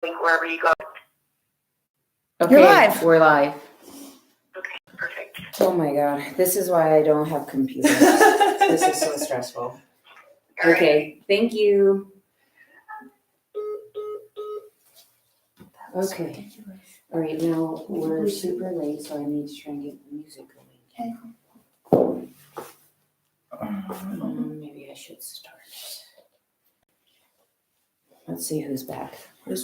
wherever you go. Okay, You're live. We're live. Okay, perfect. Oh my God, this is why I don't have computers. This is so stressful. All Okay, thank you. Okay. All right, now we're super late, so I need to try and get the music going. Okay. Maybe I should start. Let's see who's back.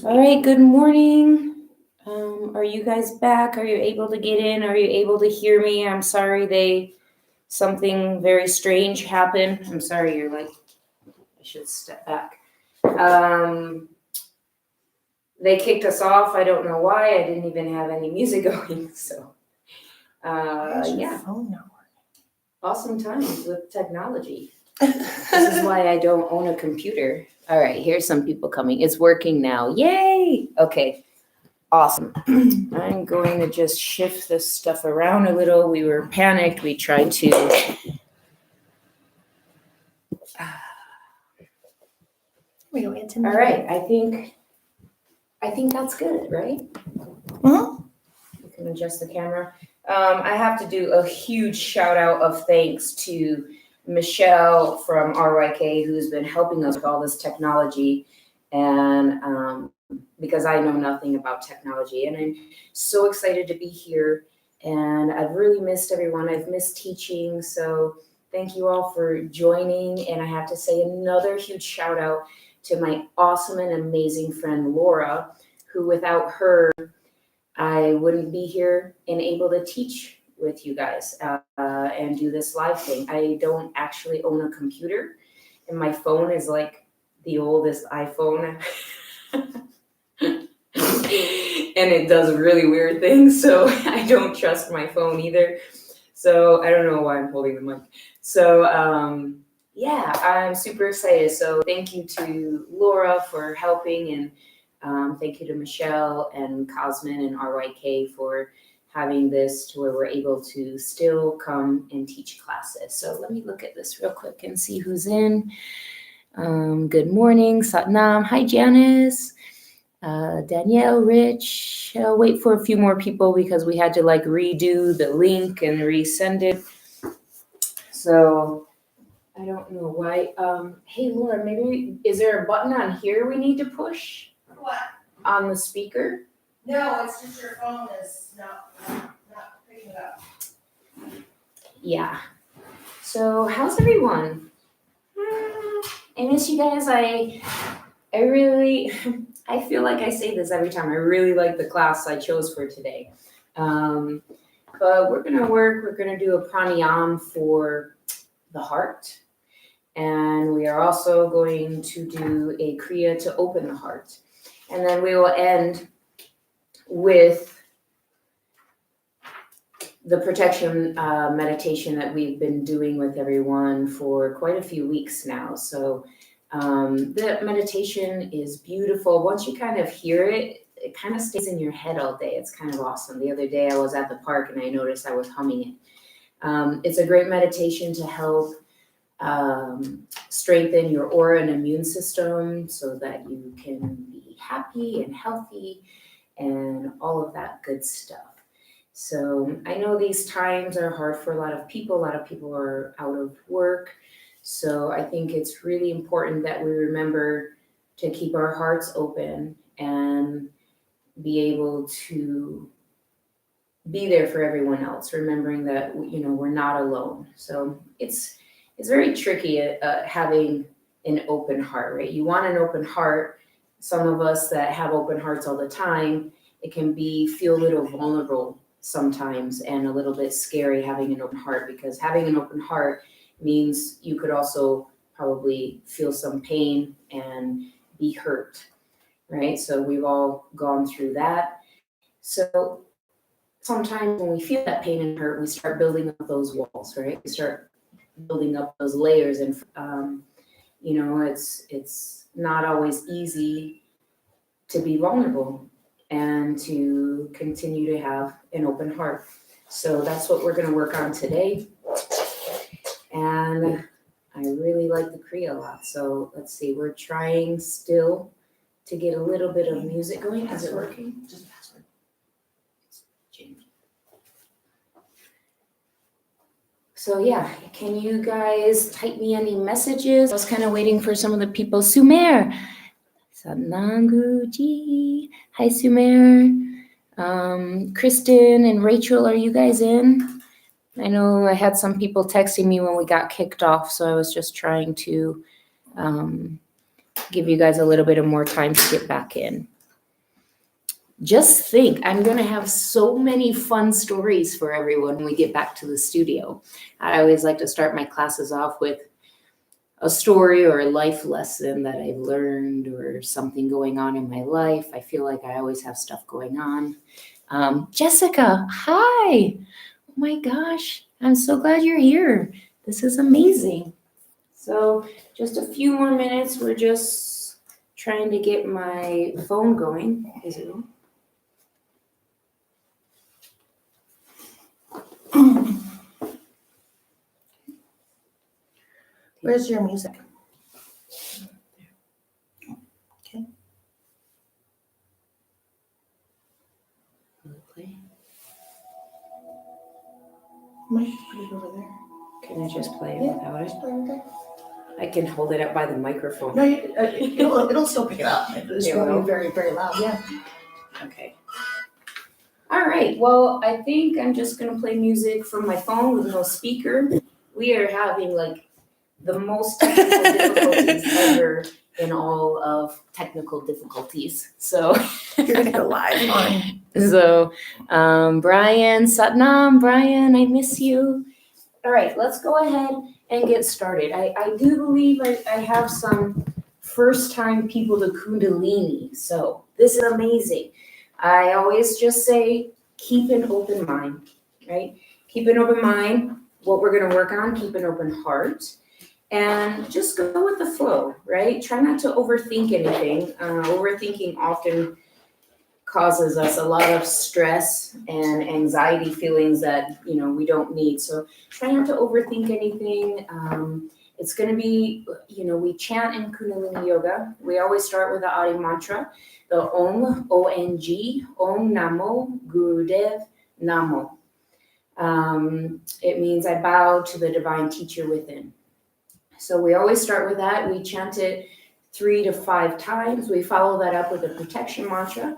All right, good morning. Are you guys back? Are you able to get in? Are you able to hear me? I'm sorry something very strange happened. I'm sorry, you're like, I should step back. They kicked us off. I don't know why. I didn't even have any music going. So, yeah. Phone not Awesome times with technology. This is why I don't own a computer. All right, here's some people coming. It's working now. Yay! Okay, awesome. I'm going to just shift this stuff around a little. We were panicked. We tried to. We don't get to. All right, I think that's good, right? Uh-huh. You can adjust the camera. I have to do a huge shout out of thanks to Michelle from RYK, who's been helping us with all this technology, and because I know nothing about technology, and I'm so excited to be here, and I've really missed everyone. I've missed teaching, so thank you all for joining, and I have to say another huge shout out to my awesome and amazing friend Laura, who without her, I wouldn't be here and able to teach with you guys and do this live thing. I don't actually own a computer, and my phone is like the oldest iPhone. And it does really weird things, so I don't trust my phone either. So I don't know why I'm holding the mic. So yeah, I'm super excited. So thank you to Laura for helping, and thank you to Michelle and Cosmin and RYK for having this to where we're able to still come and teach classes. So let me look at this real quick and see who's in. Good morning, Satnam. Hi, Janice. Danielle, Rich. I'll wait for a few more people because we had to like redo the link and resend it. So I don't know why. Hey, Laura, maybe is there a button on here we need to push? What? On the speaker? No, it's just your phone is not picking it up. Yeah. So how's everyone? I miss you guys. I really, I feel like I say this every time. I really like the class I chose for today. But we're gonna do a pranayam for the heart. And we are also going to do a Kriya to open the heart. And then we will end with the protection meditation that we've been doing with everyone for quite a few weeks now. So the meditation is beautiful. Once you kind of hear it, it kind of stays in your head all day. It's kind of awesome. The other day I was at the park and I noticed I was humming it. It's a great meditation to help strengthen your aura and immune system so that you can be happy and healthy and all of that good stuff. So I know these times are hard for a lot of people. A lot of people are out of work. So I think it's really important that we remember to keep our hearts open and be able to be there for everyone else, remembering that, you know, we're not alone. So it's very tricky having an open heart, right? You want an open heart. Some of us that have open hearts all the time, it can feel a little vulnerable sometimes and a little bit scary having an open heart, because having an open heart means you could also probably feel some pain and be hurt, right? So we've all gone through that. So sometimes when we feel that pain and hurt, we start building up those walls, right? We start building up those layers, and you know, it's not always easy to be vulnerable and to continue to have an open heart. So that's what we're going to work on today. And I really like the Kriya a lot. So let's see, we're trying still to get a little bit of music going. Is it working? Just password. So yeah, can you guys type me any messages? I was kind of waiting for some of the people. Sumer, Satnanguji. Hi, Sumer. Kristen and Rachel, are you guys in? I know I had some people texting me when we got kicked off, so I was just trying to give you guys a little bit of more time to get back in. Just think, I'm going to have so many fun stories for everyone when we get back to the studio. I always like to start my classes off with a story or a life lesson that I've learned or something going on in my life. I feel like I always have stuff going on. Jessica, hi. Oh my gosh, I'm so glad you're here. This is amazing. So just a few more minutes. We're just trying to get my phone going. Is it on? Where's your music? Okay. Play. Might put it over there. Can I just play Yeah. without it? Play right there. I can hold it up by the microphone. No, it'll still pick it up. It's It going to will? be very, very loud. Yeah. Okay. All right. Well, I think I'm just going to play music from my phone with no speaker. We are having like the most technical difficulties ever in all of technical difficulties. So You're going to go live on. So, Brian, Satnam, Brian, I miss you. All right, let's go ahead and get started. I do believe I have some first-time people to Kundalini, so this is amazing. I always just say, keep an open mind, right? Keep an open mind, what we're gonna work on, keep an open heart, and just go with the flow, right? Try not to overthink anything. Overthinking often causes us a lot of stress and anxiety feelings that we don't need. So try not to overthink anything. It's going to be, we chant in Kundalini Yoga. We always start with the Adi mantra, the Om, O-N-G, Om Namo Gurudev Namo. It means I bow to the divine teacher within. So we always start with that. We chant it 3 to 5 times. We follow that up with a protection mantra.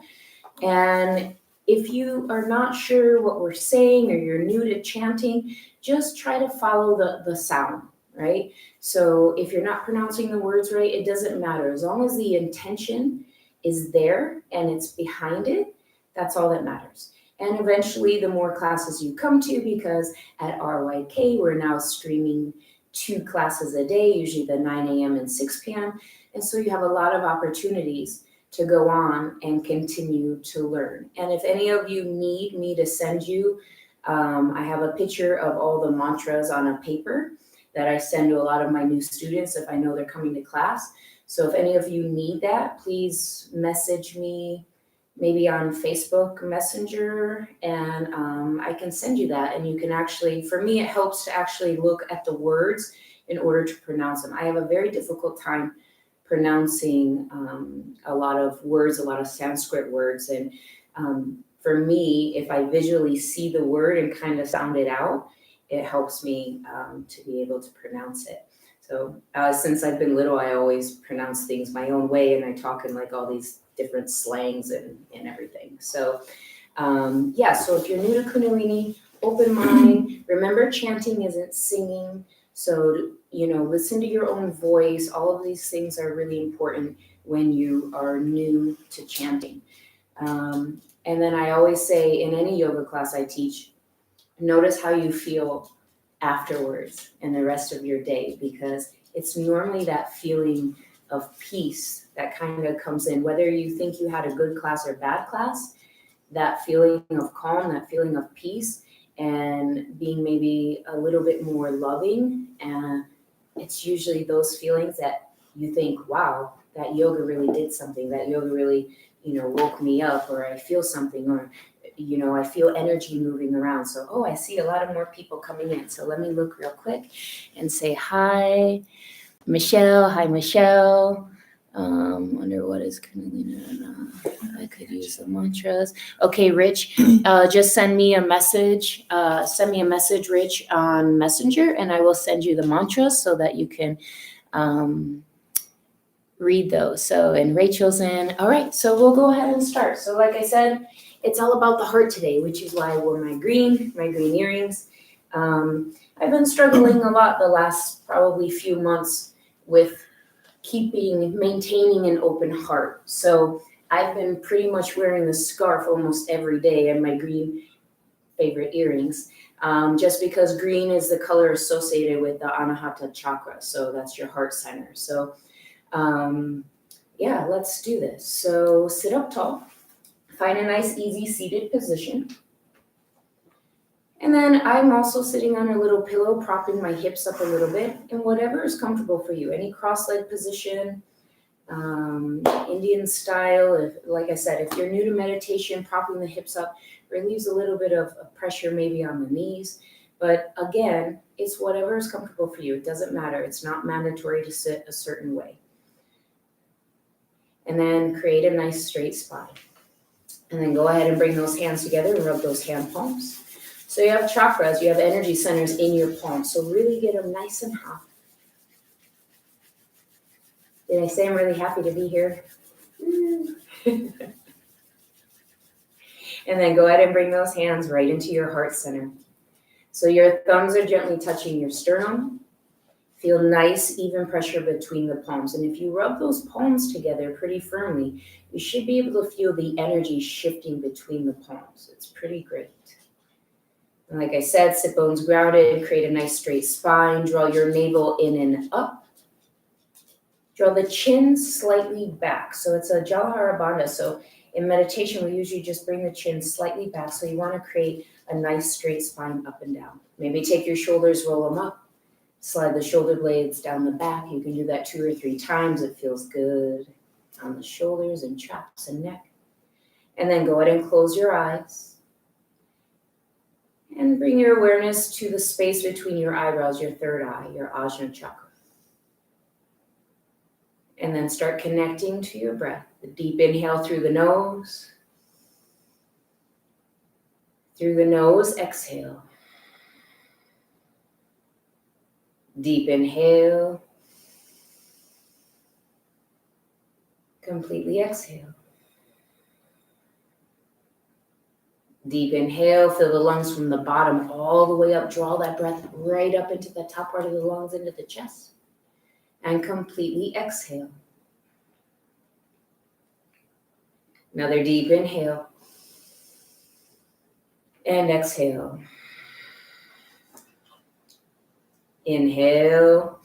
And if you are not sure what we're saying or you're new to chanting, just try to follow the sound, right? So if you're not pronouncing the words right, it doesn't matter. As long as the intention is there and it's behind it, that's all that matters. And eventually the more classes you come to, because at RYK, we're now streaming 2 classes a day, usually the 9 a.m. and 6 p.m. And so you have a lot of opportunities to go on and continue to learn. And if any of you need me to send you, I have a picture of all the mantras on a paper that I send to a lot of my new students if I know they're coming to class. So if any of you need that, please message me maybe on Facebook Messenger, and I can send you that. And you can actually, for me, it helps to actually look at the words in order to pronounce them. I have a very difficult time pronouncing a lot of words, a lot of Sanskrit words. And for me, if I visually see the word and kind of sound it out, it helps me to be able to pronounce it. So since I've been little, I always pronounce things my own way, and I talk in like all these different slangs and everything. So so if you're new to Kundalini, open mind. Remember, chanting isn't singing. So, listen to your own voice. All of these things are really important when you are new to chanting. And then I always say in any yoga class I teach, notice how you feel afterwards and the rest of your day, because it's normally that feeling of peace that kind of comes in, whether you think you had a good class or bad class, that feeling of calm, that feeling of peace, and being maybe a little bit more loving. And it's usually those feelings that you think, wow, that yoga really did something, that yoga really, woke me up, or I feel something, or, I feel energy moving around. So, I see a lot of more people coming in. So let me look real quick and say hi, Michelle. Hi, Michelle. Wonder what is Kundalini. I could use the mantras. Okay, Rich, just send me a message. Send me a message, Rich, on Messenger, and I will send you the mantras so that you can read those. So, and Rachel's in. All right, so we'll go ahead and start. So, like I said, it's all about the heart today, which is why I wore my green earrings. I've been struggling a lot the last probably few months with maintaining an open heart. So I've been pretty much wearing the scarf almost every day and my green favorite earrings, just because green is the color associated with the Anahata chakra. So that's your heart center. So yeah, let's do this. So sit up tall, find a nice, easy seated position. And then I'm also sitting on a little pillow, propping my hips up a little bit, and whatever is comfortable for you. Any cross-leg position, Indian style. Like I said, if you're new to meditation, propping the hips up relieves a little bit of pressure maybe on the knees. But again, it's whatever is comfortable for you. It doesn't matter. It's not mandatory to sit a certain way. And then create a nice straight spine. And then go ahead and bring those hands together and rub those hand palms. So you have chakras, you have energy centers in your palms. So really get them nice and hot. Did I say I'm really happy to be here? And then go ahead and bring those hands right into your heart center. So your thumbs are gently touching your sternum. Feel nice, even pressure between the palms. And if you rub those palms together pretty firmly, you should be able to feel the energy shifting between the palms. It's pretty great. And like I said, sit bones grounded, create a nice straight spine, draw your navel in and up. Draw the chin slightly back. So it's a Jalandhara Bandha. So in meditation, we usually just bring the chin slightly back. So you want to create a nice straight spine up and down. Maybe take your shoulders, roll them up. Slide the shoulder blades down the back. You can do that 2 or 3 times. It feels good on the shoulders and chops and neck. And then go ahead and close your eyes. And bring your awareness to the space between your eyebrows, your third eye, your Ajna chakra. And then start connecting to your breath. The deep inhale through the nose. Through the nose, exhale. Deep inhale. Completely exhale. Deep inhale, fill the lungs from the bottom all the way up. Draw that breath right up into the top part of the lungs, into the chest. And completely exhale. Another deep inhale. And exhale. Inhale.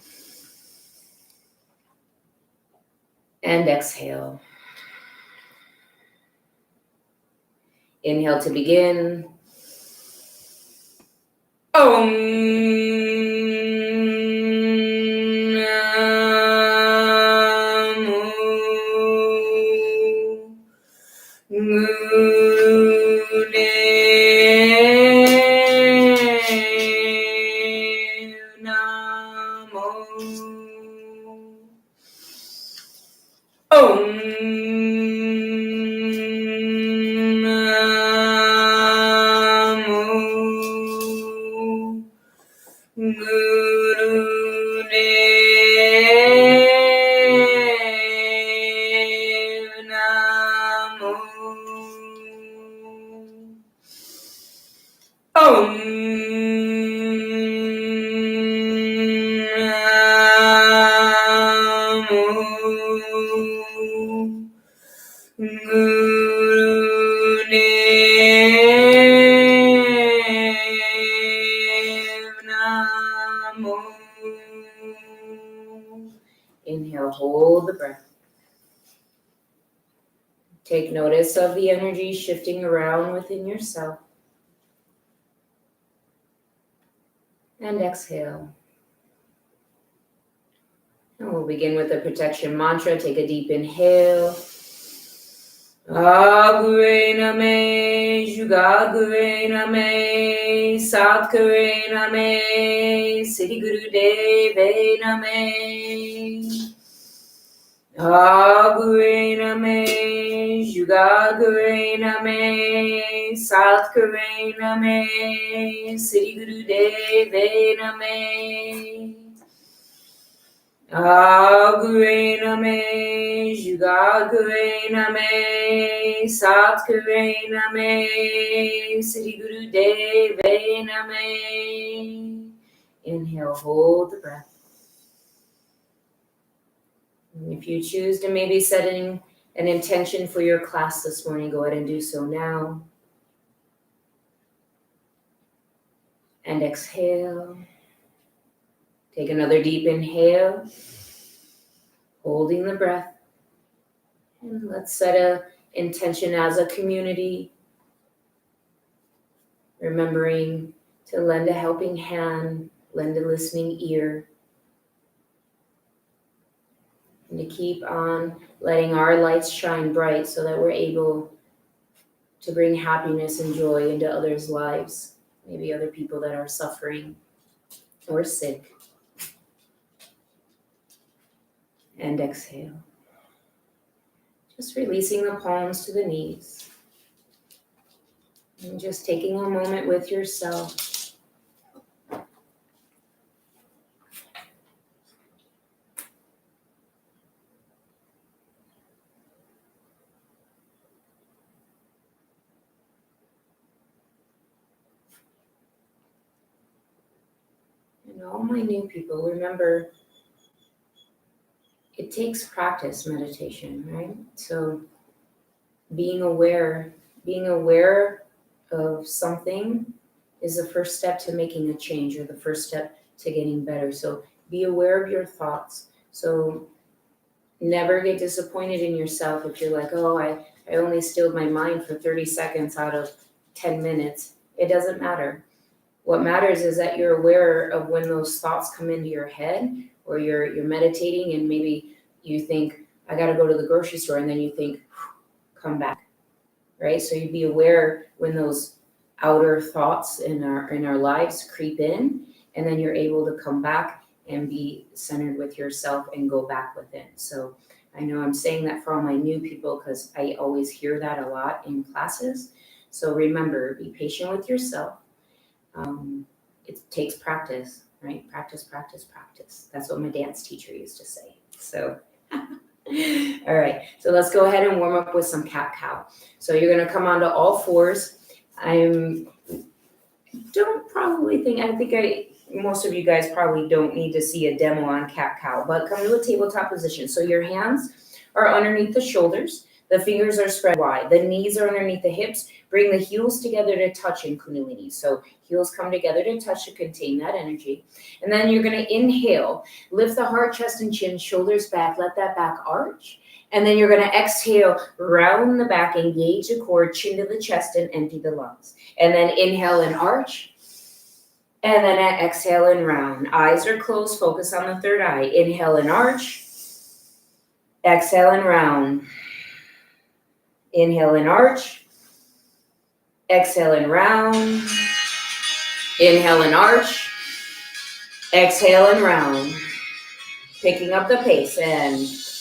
And exhale. Inhale to begin. Om. Inhale, hold the breath. Take notice of the energy shifting around within yourself. And exhale. And we'll begin with the protection mantra. Take a deep inhale. Agure name, Jugagure name, Satkare name, Siddhi Guru Deve name. Agurena me, Juga Gurena me, South Gurena me, Sri Guru Devena me. Agurena me, Juga Gurena me, South Gurena me, Sri Guru Devena me. Inhale, hold the breath. If you choose to maybe setting an intention for your class this morning, go ahead and do so now. And exhale. Take another deep inhale, holding the breath. And let's set an intention as a community, remembering to lend a helping hand, lend a listening ear, and to keep on letting our lights shine bright so that we're able to bring happiness and joy into others' lives, maybe other people that are suffering or sick. And exhale. Just releasing the palms to the knees. And just taking a moment with yourself. And all my new people, remember, it takes practice, meditation, right? So being aware of something is the first step to making a change, or the first step to getting better. So be aware of your thoughts. So never get disappointed in yourself if you're like, oh, I only stilled my mind for 30 seconds out of 10 minutes. It doesn't matter. What matters is that you're aware of when those thoughts come into your head, or you're meditating and maybe you think, I got to go to the grocery store, and then you think, come back, right? So you be aware when those outer thoughts in our lives creep in, and then you're able to come back and be centered with yourself and go back within. So I know I'm saying that for all my new people because I always hear that a lot in classes. So remember, be patient with yourself. It takes practice, right? Practice, practice, practice. That's what my dance teacher used to say. So, all right. So let's go ahead and warm up with some cat-cow. So you're going to come onto all fours. I think most of you guys probably don't need to see a demo on cat-cow, but come to a tabletop position. So your hands are underneath the shoulders. The fingers are spread wide. The knees are underneath the hips. Bring the heels together to touch in Kundalini. So heels come together to touch to contain that energy. And then you're going to inhale. Lift the heart, chest, and chin, shoulders back. Let that back arch. And then you're going to exhale, round the back, engage the core, chin to the chest, and empty the lungs. And then inhale and arch. And then exhale and round. Eyes are closed. Focus on the third eye. Inhale and arch. Exhale and round. Inhale and arch. Exhale and round. Inhale and arch. Exhale and round. Picking up the pace, and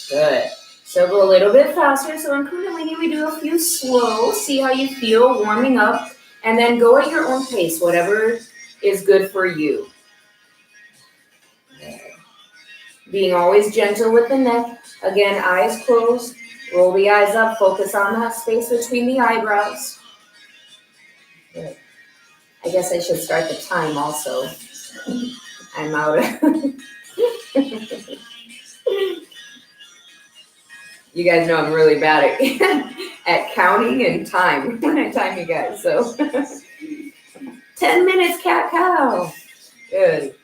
good. So go a little bit faster. So in Kundalini, we do a few slow. See how you feel warming up. And then go at your own pace, whatever is good for you. Being always gentle with the neck. Again, eyes closed. Roll the eyes up. Focus on that space between the eyebrows. Good. I guess I should start the time also. I'm out of... You guys know I'm really bad at counting and time when I time you guys. So 10 minutes, cat-cow. Good.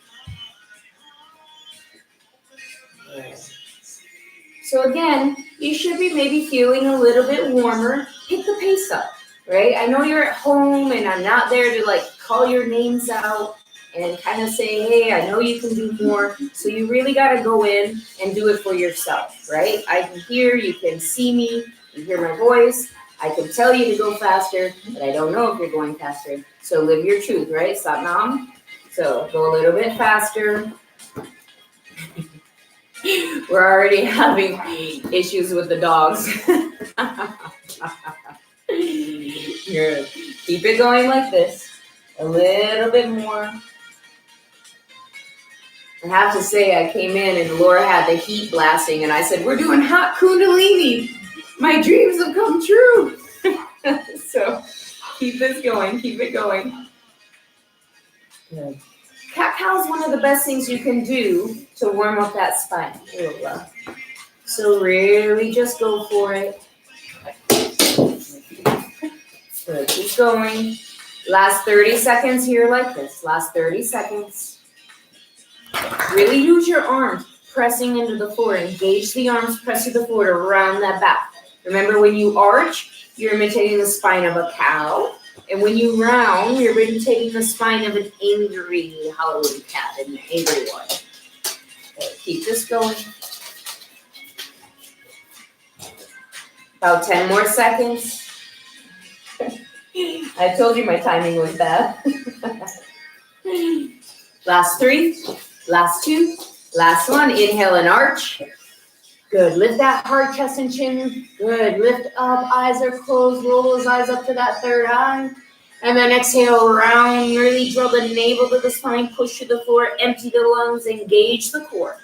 So again, you should be maybe feeling a little bit warmer. Pick the pace up, right? I know you're at home and I'm not there to like call your names out and kind of say, hey, I know you can do more. So you really got to go in and do it for yourself, right? I can hear, you can see me, you hear my voice. I can tell you to go faster, but I don't know if you're going faster. So live your truth, right? Satnam. So go a little bit faster. We're already having issues with the dogs. Good. Keep it going like this. A little bit more. I have to say, I came in and Laura had the heat blasting, and I said, "We're doing hot Kundalini. My dreams have come true." So keep this going. Keep it going. Good. Cat-cow is one of the best things you can do to warm up that spine. So really just go for it. Good. Keep going. Last 30 seconds here like this. Last 30 seconds. Really use your arms pressing into the floor. Engage the arms, press to the floor to round that back. Remember, when you arch, you're imitating the spine of a cow. And when you round, you're imitating the spine of an angry Halloween cat, an angry one. Okay, keep this going. About 10 more seconds. I told you my timing was bad. Last 3, last 2, last 1. Inhale and arch. Good. Lift that heart, chest, and chin. Good. Lift up. Eyes are closed. Roll those eyes up to that third eye. And then exhale, round. Really draw the navel to the spine. Push to the floor. Empty the lungs. Engage the core.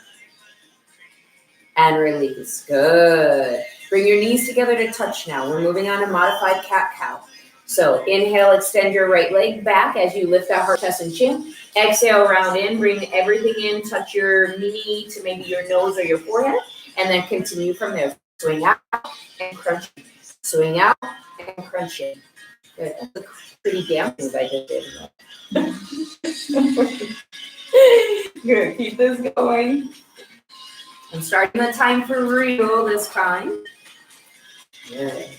And release. Good. Bring your knees together to touch now. We're moving on to modified cat-cow. So inhale, extend your right leg back as you lift that heart, chest, and chin. Exhale, round in. Bring everything in. Touch your knee to maybe your nose or your forehead. And then continue from there. Swing out and crunch. Swing out and crunch in. Good. That's a pretty damn move I just did. Good. Keep this going. I'm starting the time for real this time. Good.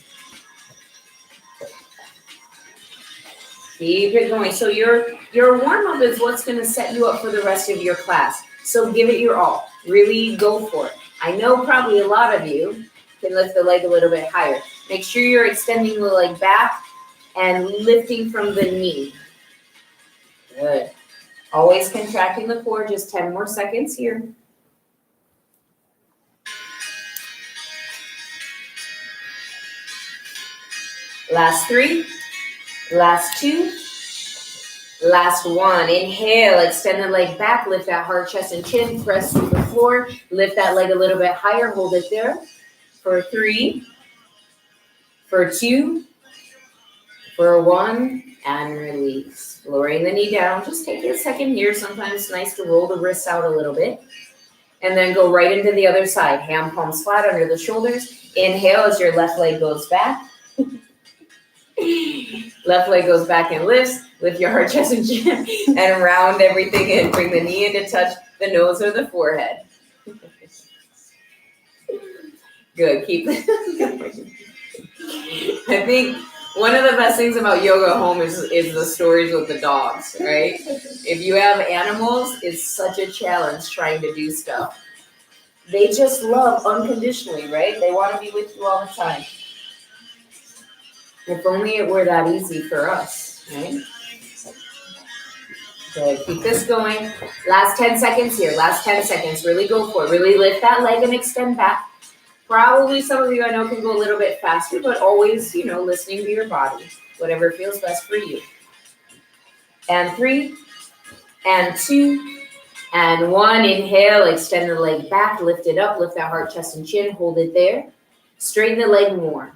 Keep it going. So your warm-up is what's going to set you up for the rest of your class. So give it your all. Really go for it. I know probably a lot of you can lift the leg a little bit higher. Make sure you're extending the leg back and lifting from the knee. Good. Always contracting the core. Just 10 more seconds here. Last 3, last 2, last 1. Inhale, extend the leg back, lift that heart, chest, and chin, press to the floor, lift that leg a little bit higher, hold it there for 3, for 2, for 1, and release. Lowering the knee down, just take a second here. Sometimes it's nice to roll the wrists out a little bit. And then go right into the other side. Hand palms flat under the shoulders. Inhale as your left leg goes back. Left leg goes back and lifts. Lift your heart, chest, and chin, and round everything in. Bring the knee in to touch the nose or the forehead. Good. Keep this going. I think one of the best things about yoga at home is the stories with the dogs, right? If you have animals, it's such a challenge trying to do stuff. They just love unconditionally, right? They want to be with you all the time. If only it were that easy for us, right? Good. Keep this going. Last 10 seconds here. Last 10 seconds. Really go for it. Really lift that leg and extend back. Probably some of you I know can go a little bit faster, but always, listening to your body. Whatever feels best for you. And 3, and 2, and 1. Inhale. Extend the leg back. Lift it up. Lift that heart, chest, and chin. Hold it there. Straighten the leg more.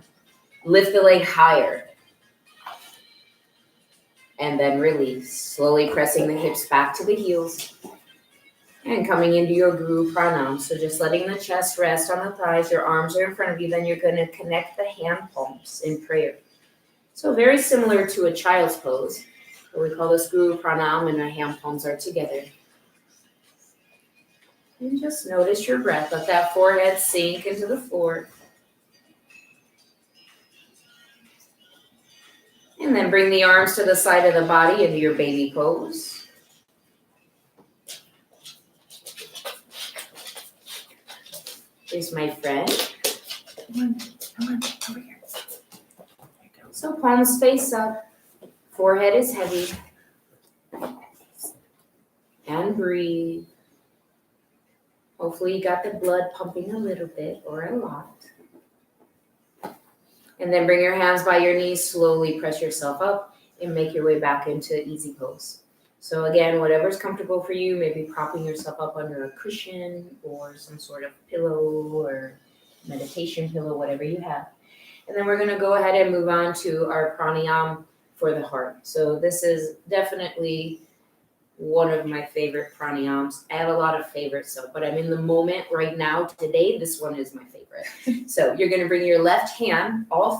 Lift the leg higher. And then release. Slowly pressing the hips back to the heels. And coming into your Guru Pranam. So just letting the chest rest on the thighs. Your arms are in front of you. Then you're going to connect the hand palms in prayer. So very similar to a child's pose. We call this Guru Pranam, and the hand palms are together. And just notice your breath. Let that forehead sink into the floor. And then bring the arms to the side of the body into your baby pose. Here's my friend. Come on, over here. So palms face up. Forehead is heavy. And breathe. Hopefully you got the blood pumping a little bit or a lot. And then bring your hands by your knees, slowly press yourself up and make your way back into easy pose. So again, whatever's comfortable for you, maybe propping yourself up under a cushion or some sort of pillow or meditation pillow, whatever you have. And then we're gonna go ahead and move on to our pranayama for the heart. So this is definitely one of my favorite pranayams. I have a lot of favorites, but I'm in the moment right now. Today, this one is my favorite. So you're gonna bring your left hand, five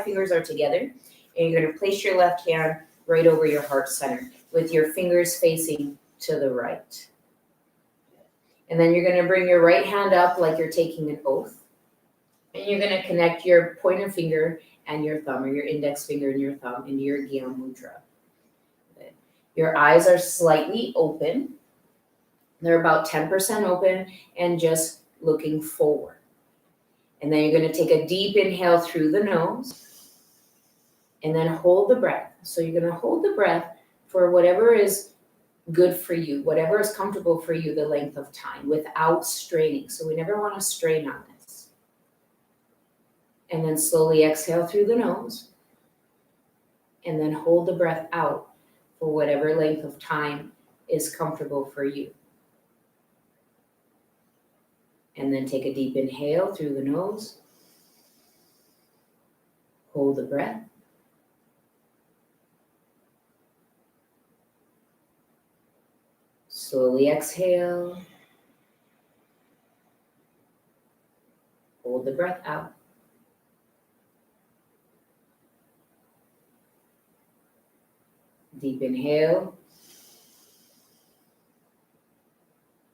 fingers are together, and you're gonna place your left hand right over your heart center with your fingers facing to the right. And then you're gonna bring your right hand up like you're taking an oath. And you're gonna connect your pointer finger and your thumb, or your index finger and your thumb, into your Gyan Mudra. Your eyes are slightly open. They're about 10% open and just looking forward. And then you're going to take a deep inhale through the nose and then hold the breath. So you're going to hold the breath for whatever is good for you, whatever is comfortable for you, the length of time, without straining. So we never want to strain on this. And then slowly exhale through the nose and then hold the breath out for whatever length of time is comfortable for you. And then take a deep inhale through the nose. Hold the breath. Slowly exhale. Hold the breath out. Deep inhale.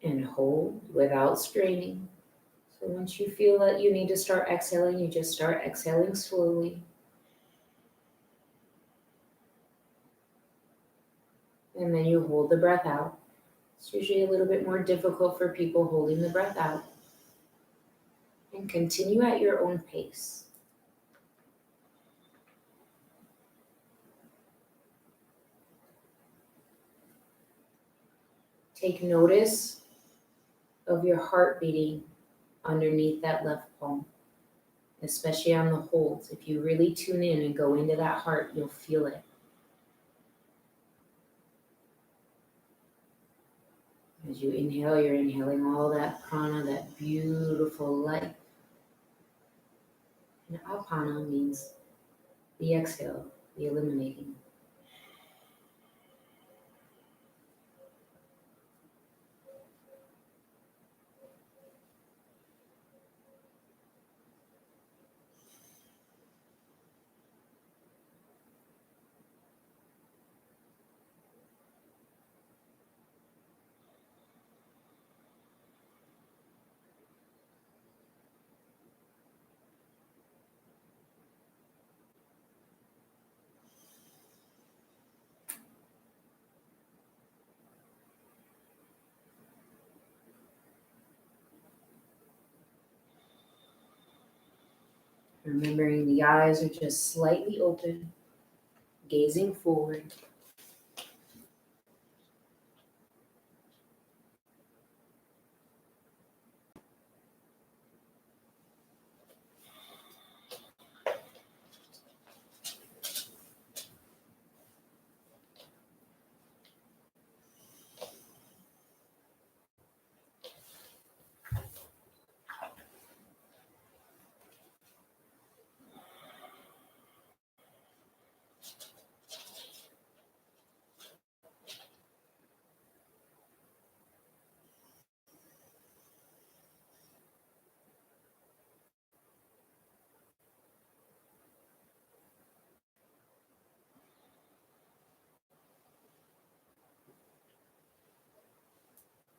And hold without straining. So once you feel that you need to start exhaling, you just start exhaling slowly. And then you hold the breath out. It's usually a little bit more difficult for people holding the breath out. And continue at your own pace. Take notice of your heart beating underneath that left palm, especially on the holds. If you really tune in and go into that heart, you'll feel it. As you inhale, you're inhaling all that prana, that beautiful life. And apana means the exhale, the eliminating. Remembering the eyes are just slightly open, gazing forward.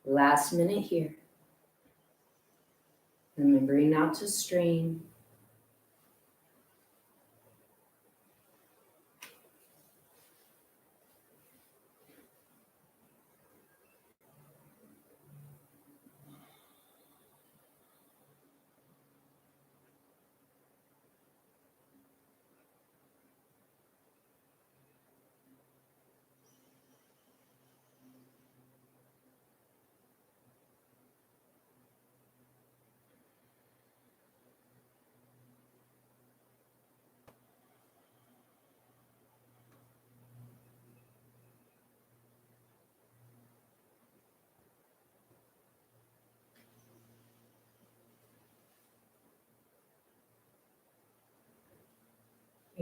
Last minute here. Remembering not to strain.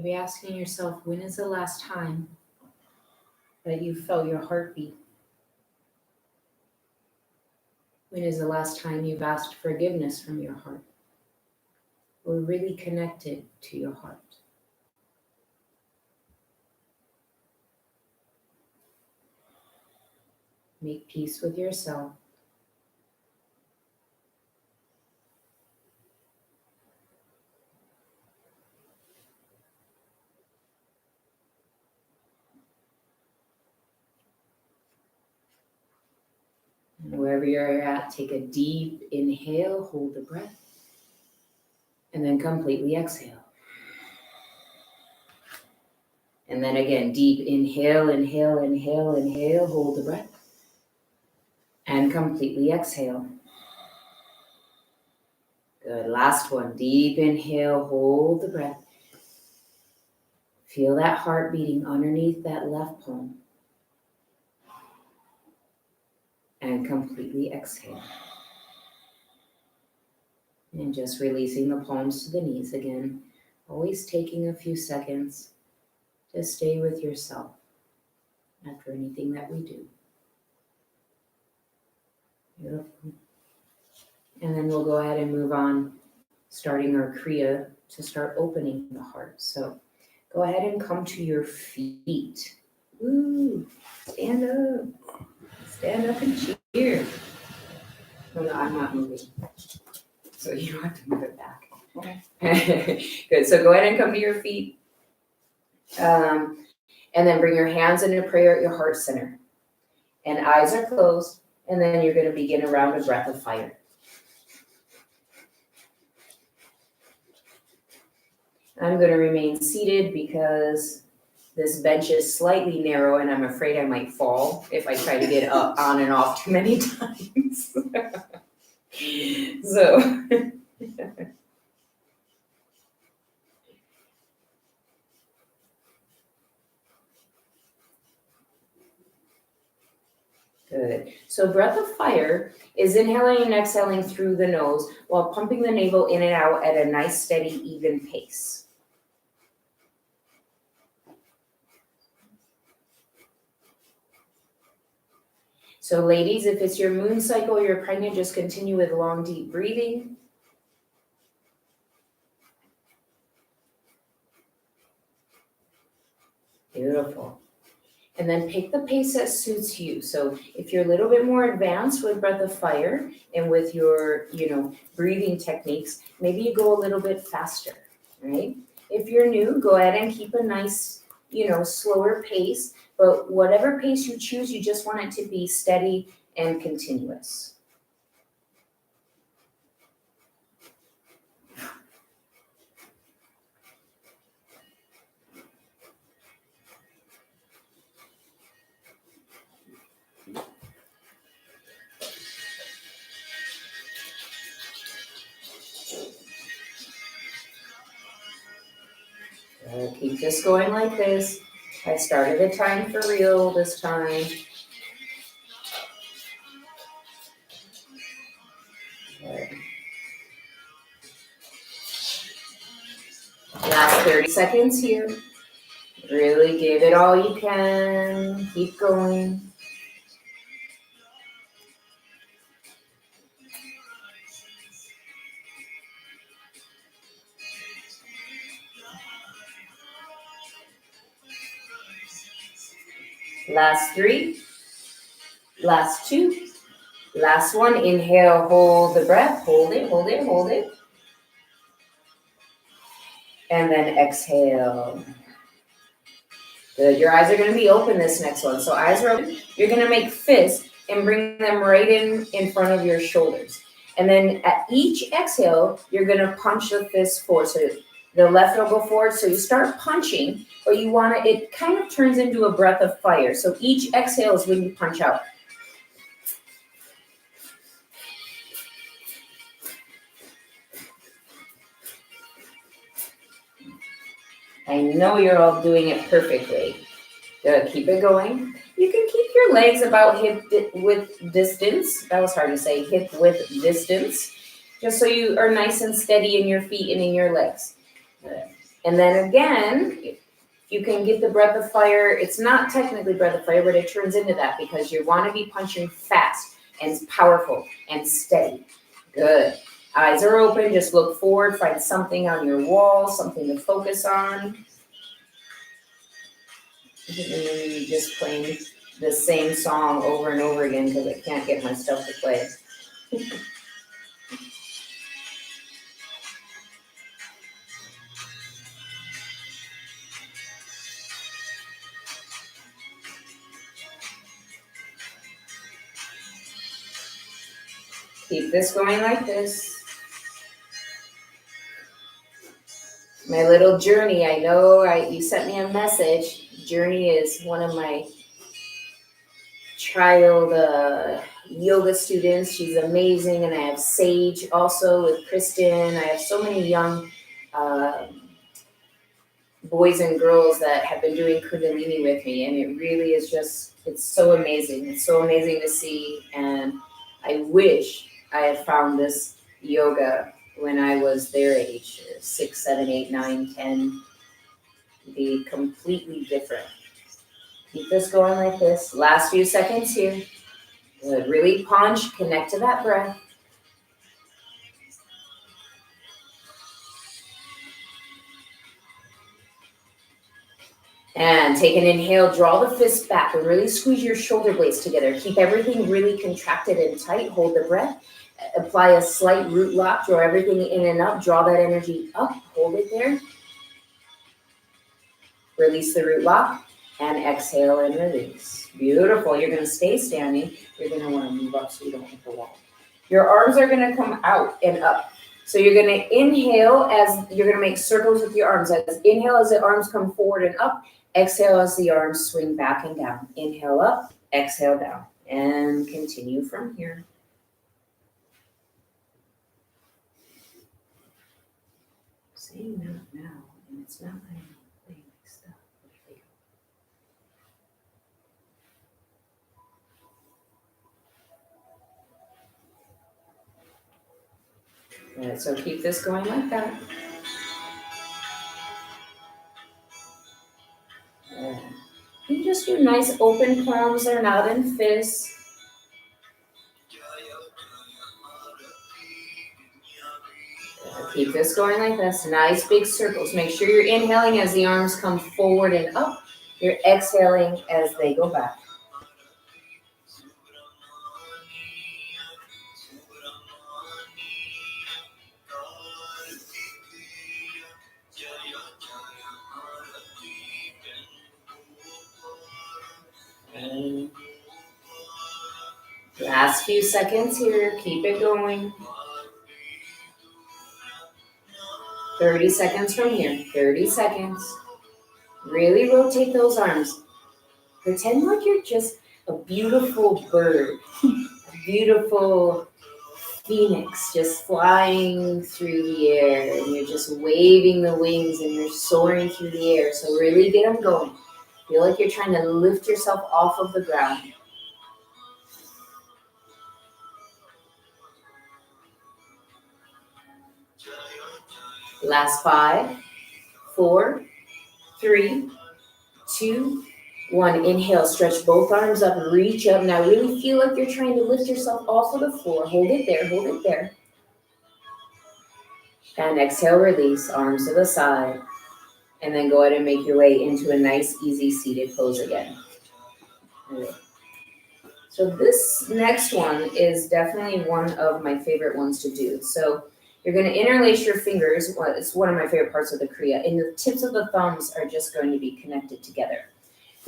Maybe asking yourself, when is the last time that you felt your heartbeat? When is the last time you've asked forgiveness from your heart? Or really connected to your heart? Make peace with yourself. And wherever you're at, take a deep inhale, hold the breath, and then completely exhale. And then again, deep inhale, inhale, inhale, inhale, hold the breath, and completely exhale. Good, last one, deep inhale, hold the breath. Feel that heart beating underneath that left palm. And completely exhale. And just releasing the palms to the knees again. Always taking a few seconds to stay with yourself after anything that we do. Beautiful. And then we'll go ahead and move on, starting our Kriya to start opening the heart. So go ahead and come to your feet. Woo! Stand up. Stand up and cheer. Oh, no, I'm not moving. So you don't have to move it back. Okay. Good. So go ahead and come to your feet. And then bring your hands into prayer at your heart center. And eyes are closed. And then you're going to begin a round of breath of fire. I'm going to remain seated because this bench is slightly narrow and I'm afraid I might fall if I try to get up on and off too many times. So, good. So breath of fire is inhaling and exhaling through the nose while pumping the navel in and out at a nice, steady, even pace. So ladies, if it's your moon cycle, you're pregnant, just continue with long, deep breathing. Beautiful. And then pick the pace that suits you. So if you're a little bit more advanced with breath of fire and with your, breathing techniques, maybe you go a little bit faster, right? If you're new, go ahead and keep a nice, slower pace. But whatever pace you choose, you just want it to be steady and continuous. Keep this going like this. I started the time for real this time. Okay. Last 30 seconds here. Really give it all you can. Keep going. Last 3. Last 2. Last 1. Inhale, hold the breath. Hold it, hold it, hold it. And then exhale. Good. Your eyes are going to be open this next one. So eyes are open. You're going to make fists and bring them right in front of your shoulders. And then at each exhale, you're going to punch the fist forward. So the left will go forward. So you start punching, but it kind of turns into a breath of fire. So each exhale is when you punch out. I know you're all doing it perfectly. Good. Keep it going. You can keep your legs about hip width distance. That was hard to say, hip width distance. Just so you are nice and steady in your feet and in your legs. Good. And then again, if you can get the breath of fire, it's not technically breath of fire, but it turns into that because you want to be punching fast and powerful and steady. Good. Eyes are open, just look forward, find something on your wall, something to focus on. Maybe just playing the same song over and over again because I can't get myself to play it. Keep this going like this. My little journey, I know you sent me a message. Journey is one of my child yoga students. She's amazing. And I have Sage also with Kristen. I have so many young boys and girls that have been doing Kundalini with me. And it really is just, it's so amazing. It's so amazing to see. And I wish I had found this yoga when I was their age, 6, 7, 8, 9, 10. Be completely different. Keep this going like this. Last few seconds here. Good. Really punch, connect to that breath. And take an inhale, draw the fist back and really squeeze your shoulder blades together. Keep everything really contracted and tight. Hold the breath. Apply a slight root lock, draw everything in and up, draw that energy up, hold it there. Release the root lock and exhale and release. Beautiful. You're going to stay standing. You're going to want to move up so you don't hit the wall. Your arms are going to come out and up. So you're going to inhale as you're going to make circles with your arms. Inhale as the arms come forward and up. Exhale as the arms swing back and down. Inhale up, exhale down. And continue from here. Saying not now, and it's not my playing my stuff. All right, so keep this going like that. You just do nice open palms, they're not in fists. Keep this going like this. Nice big circles. Make sure you're inhaling as the arms come forward and up. You're exhaling as they go back. And last few seconds here. Keep it going. 30 seconds from here. 30 seconds. Really rotate those arms. Pretend like you're just a beautiful bird. A beautiful phoenix just flying through the air. And you're just waving the wings and you're soaring through the air. So really get them going. Feel like you're trying to lift yourself off of the ground. Last 5, 4, 3, 2, 1. Inhale, stretch both arms up, reach up. Now really feel like you're trying to lift yourself off of the floor. Hold it there, hold it there. And exhale, release, arms to the side. And then go ahead and make your way into a nice, easy seated pose again. Right. So this next one is definitely one of my favorite ones to do. So you're going to interlace your fingers. Well, it's one of my favorite parts of the Kriya. And the tips of the thumbs are just going to be connected together.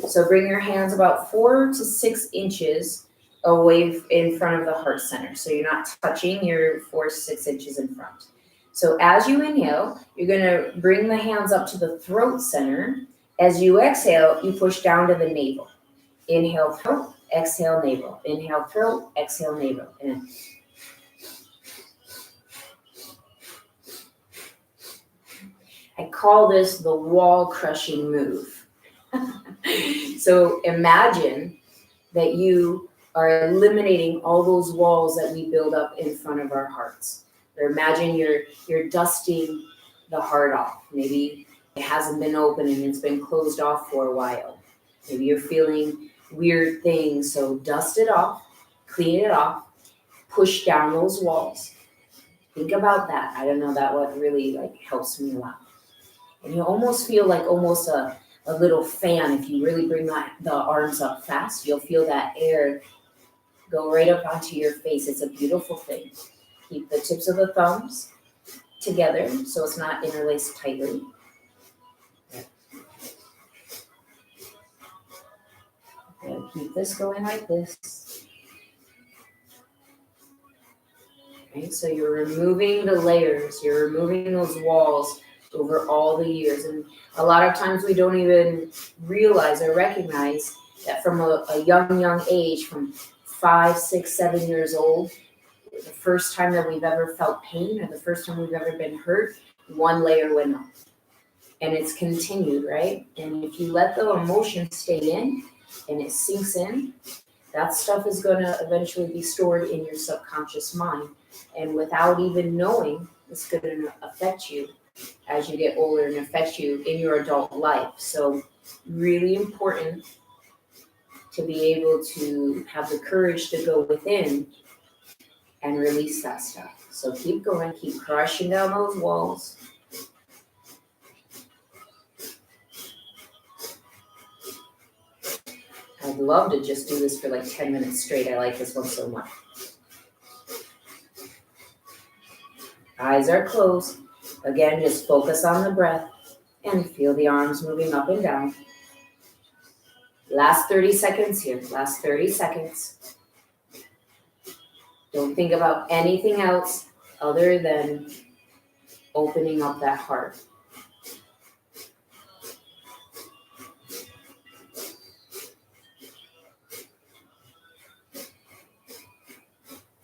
So bring your hands about 4 to 6 inches away in front of the heart center. So you're not touching, you're 4 to 6 inches in front. So as you inhale, you're going to bring the hands up to the throat center. As you exhale, you push down to the navel. Inhale, throat, exhale, navel. Inhale, throat, exhale, navel. And I call this the wall crushing move. So imagine that you are eliminating all those walls that we build up in front of our hearts. Or imagine you're dusting the heart off. Maybe hasn't been open and it's been closed off for a while. Maybe you're feeling weird things, so dust it off, clean it off, push down those walls. Think about that. I don't know, that what really like helps me a lot. And you almost feel like almost a little fan. If you really bring the arms up fast, you'll feel that air go right up onto your face. It's a beautiful thing. Keep the tips of the thumbs together so it's not interlaced tightly. And keep this going like this. Okay, so you're removing the layers, you're removing those walls over all the years. And a lot of times we don't even realize or recognize that from a young age, from 5, 6, 7 years old, the first time that we've ever felt pain or the first time we've ever been hurt, one layer went up. And it's continued, right? And if you let the emotion stay in and it sinks in, that stuff is going to eventually be stored in your subconscious mind. And without even knowing, it's going to affect you as you get older and affect you in your adult life. So really important to be able to have the courage to go within and release that stuff. So keep going, keep crushing down those walls. I'd love to just do this for like 10 minutes straight. I like this one so much. Eyes are closed. Again, just focus on the breath and feel the arms moving up and down. Last 30 seconds here. Last 30 seconds. Don't think about anything else other than opening up that heart.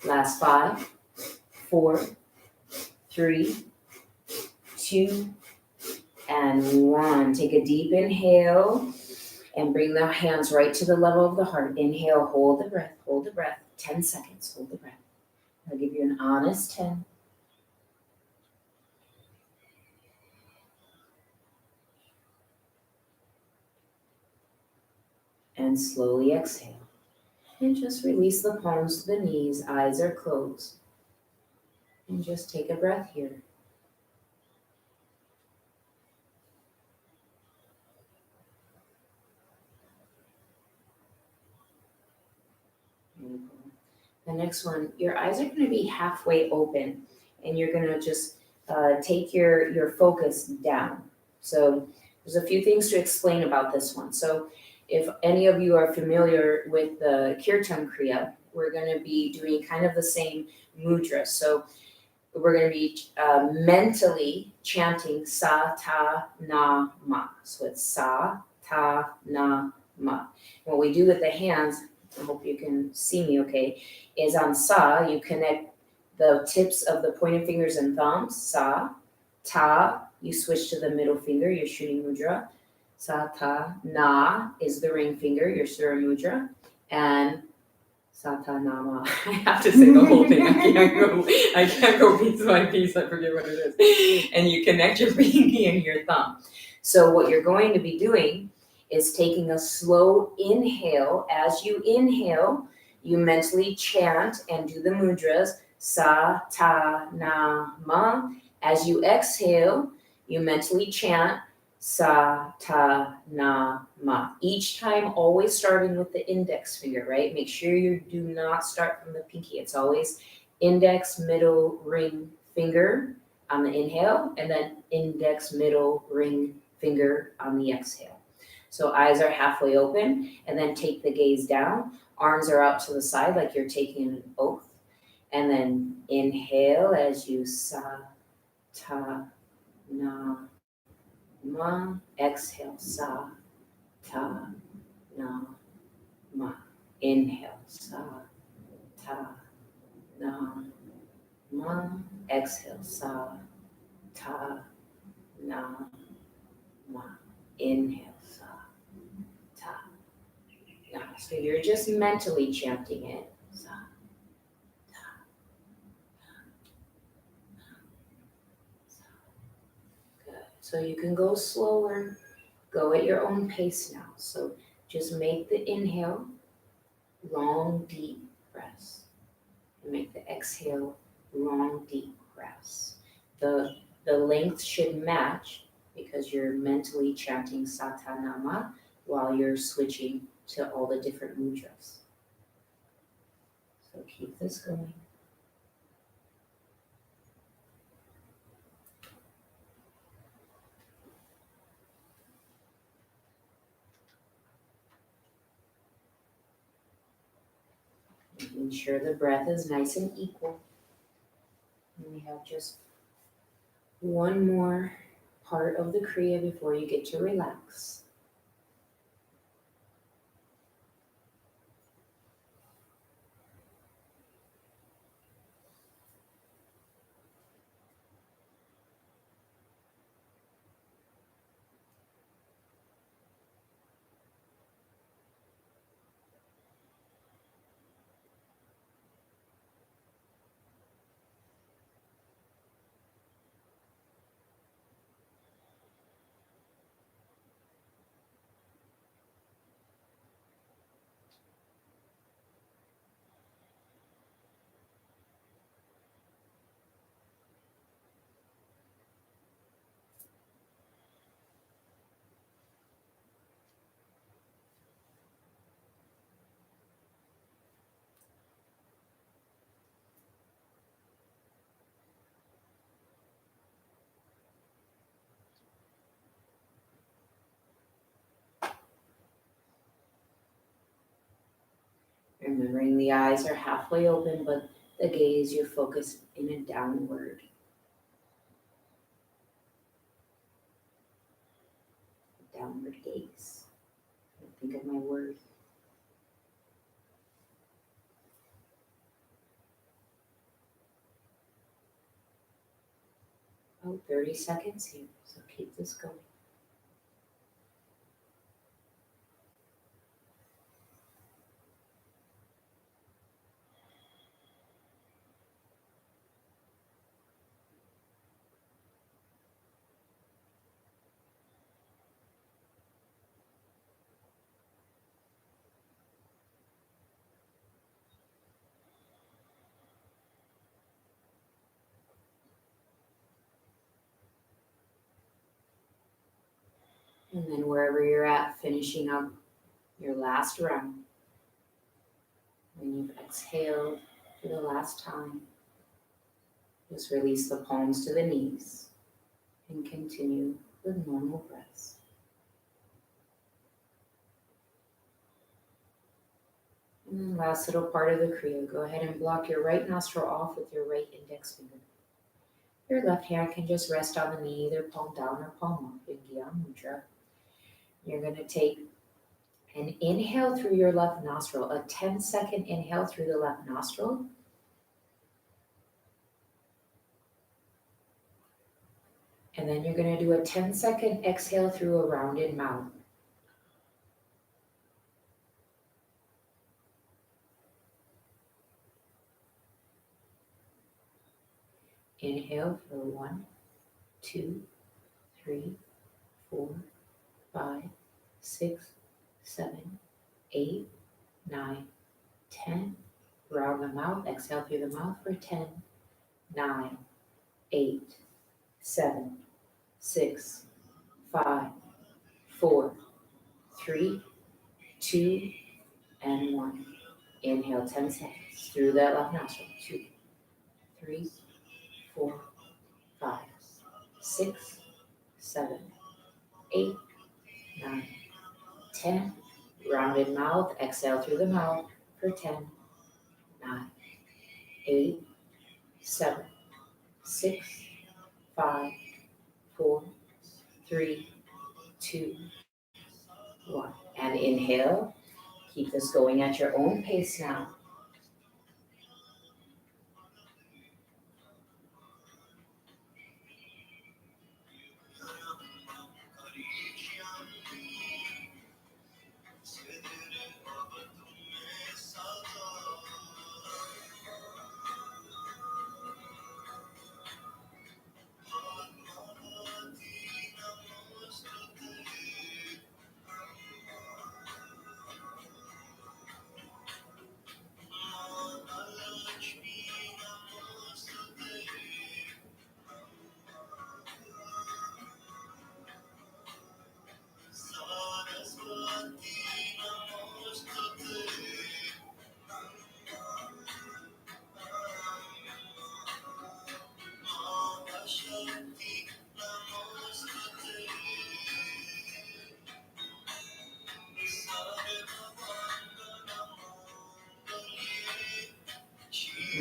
Last 5, 4, 3, 2, and 1. Take a deep inhale and bring the hands right to the level of the heart. Inhale, hold the breath, hold the breath. 10 seconds, hold the breath. I'll give you an honest 10. And slowly exhale. And just release the palms to the knees, eyes are closed. And just take a breath here. Beautiful. The next one, your eyes are going to be halfway open, and you're going to just take your focus down. So there's a few things to explain about this one. So if any of you are familiar with the Kirtan Kriya, we're going to be doing kind of the same mudra. So we're going to be mentally chanting sa, ta, na, ma. So it's sa, ta, na, ma. What we do with the hands, I hope you can see me okay, is on sa, you connect the tips of the pointed fingers and thumbs, sa, ta, you switch to the middle finger, your shooting mudra, sa, ta, na is the ring finger, your surya mudra, and Satanama. I have to say the whole thing. I can't go piece by piece. I forget what it is. And you connect your pinky and your thumb. So what you're going to be doing is taking a slow inhale. As you inhale, you mentally chant and do the mudras. Sa, ta, na, ma. As you exhale, you mentally chant. Sa, ta, na, ma. Each time always starting with the index finger, right? Make sure you do not start from the pinky. It's always index, middle, ring, finger on the inhale, and then index, middle, ring, finger on the exhale. So eyes are halfway open, and then take the gaze down. Arms are out to the side like you're taking an oath. And then inhale as you sa, ta, na, ma. Exhale, sa, ta, na, ma. Inhale, sa, ta, na, ma. Exhale, sa, ta, na, ma. Inhale, sa, ta, na. So you're just mentally chanting it. Sa, ta, na, sa. Good. So you can go slower, go at your own pace now. So just make the inhale, long, deep breaths. And make the exhale, long, deep breaths. The length should match because you're mentally chanting Satanama while you're switching to all the different mudras. So keep this going. Making sure the breath is nice and equal. And we have just one more part of the Kriya before you get to relax. Remembering the eyes are halfway open, but the gaze, you're focused in a downward gaze. Think of my word. Oh, 30 seconds here, so keep this going. And then wherever you're at, finishing up your last round. When you've exhaled for the last time, just release the palms to the knees and continue with normal breaths. And then last little part of the Kriya, go ahead and block your right nostril off with your right index finger. Your left hand can just rest on the knee, either palm down or palm up in Gyan Mudra. You're going to take an inhale through your left nostril, a 10-second inhale through the left nostril. And then you're going to do a 10-second exhale through a rounded mouth. Inhale for 1, 2, 3, 4, 5, 6, 7, 8, 9, 10. Round the mouth, exhale through the mouth for 10, 9, 8, 7, 6, 5, 4, 3, 2, and 1. Inhale 10 seconds through that left nostril. 2, 3, 4, 5, 6, 7, 8, 9, 10. Rounded mouth, exhale through the mouth for 10, 9, 8, 7, 6, 5, 4, 3, 2, 1. And inhale. Keep this going at your own pace now.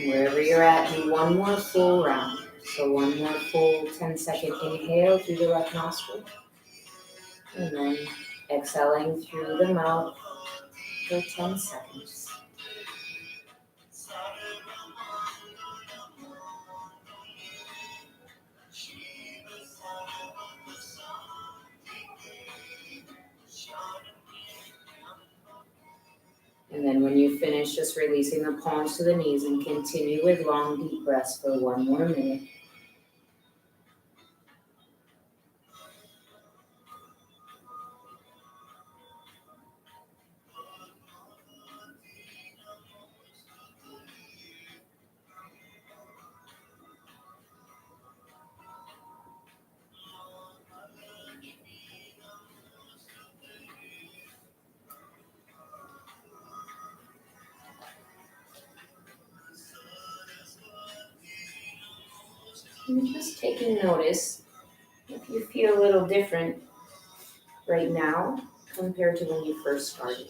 Wherever you're at, do one more full round. So one more full 10-second inhale through the left nostril. And then exhaling through the mouth for 10 seconds. And then when you finish, just releasing the palms to the knees and continue with long, deep breaths for one more minute. And just taking notice if you feel a little different right now compared to when you first started.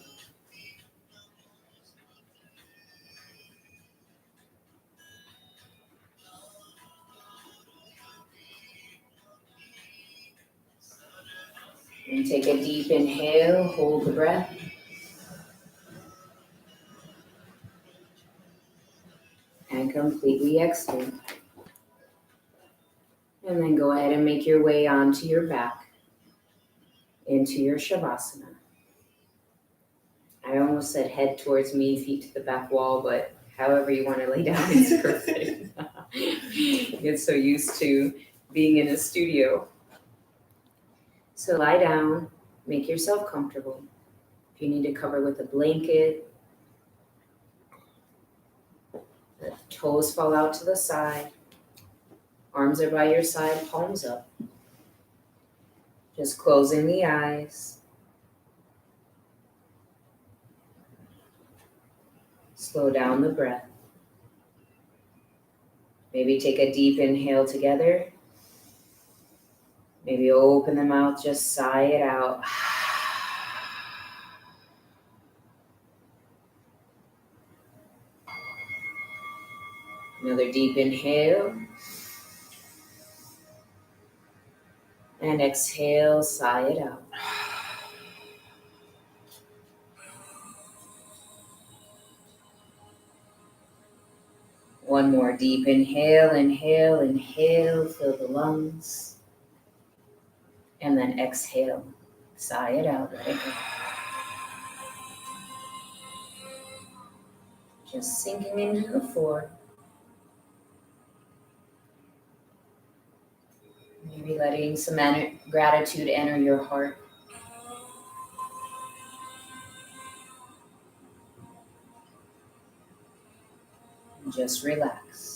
And take a deep inhale, hold the breath. And completely exhale. And then go ahead and make your way onto your back into your Shavasana. I almost said head towards me, feet to the back wall, but however you want to lay down is perfect. Get so used to being in a studio. So lie down, make yourself comfortable. If you need to cover with a blanket, the toes fall out to the side, arms are by your side, palms up. Just closing the eyes. Slow down the breath. Maybe take a deep inhale together. Maybe open the mouth, just sigh it out. Another deep inhale. And exhale, sigh it out. One more deep inhale, inhale, inhale, fill the lungs. And then exhale, sigh it out, let it go. Just sinking into the floor. Maybe letting some gratitude enter your heart. And just relax.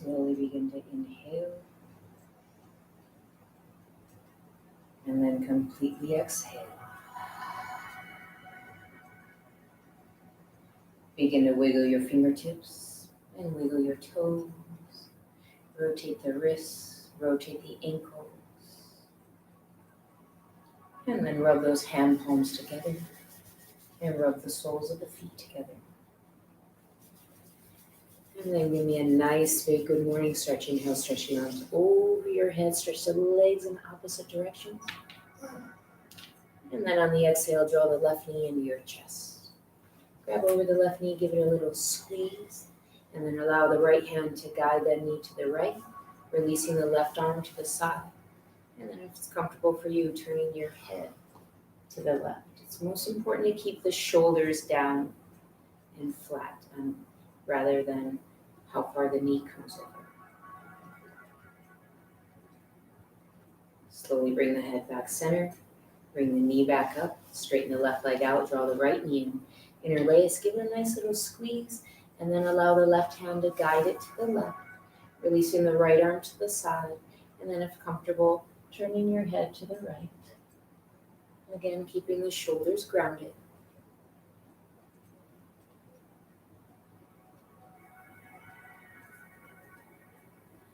Slowly begin to inhale. And then completely exhale. Begin to wiggle your fingertips and wiggle your toes. Rotate the wrists, rotate the ankles. And then rub those hand palms together and rub the soles of the feet together. And then give me a nice big good morning stretch. Inhale, stretch the arms over your head, stretch the legs in opposite directions. And then on the exhale, draw the left knee into your chest. Grab over the left knee, give it a little squeeze, and then allow the right hand to guide that knee to the right, releasing the left arm to the side. And then if it's comfortable for you, turning your head to the left. It's most important to keep the shoulders down and flat, rather than how far the knee comes over. Slowly bring the head back center, bring the knee back up, straighten the left leg out, draw the right knee in. Interlace, give it a nice little squeeze, and then allow the left hand to guide it to the left, releasing the right arm to the side, and then if comfortable, turning your head to the right. Again, keeping the shoulders grounded.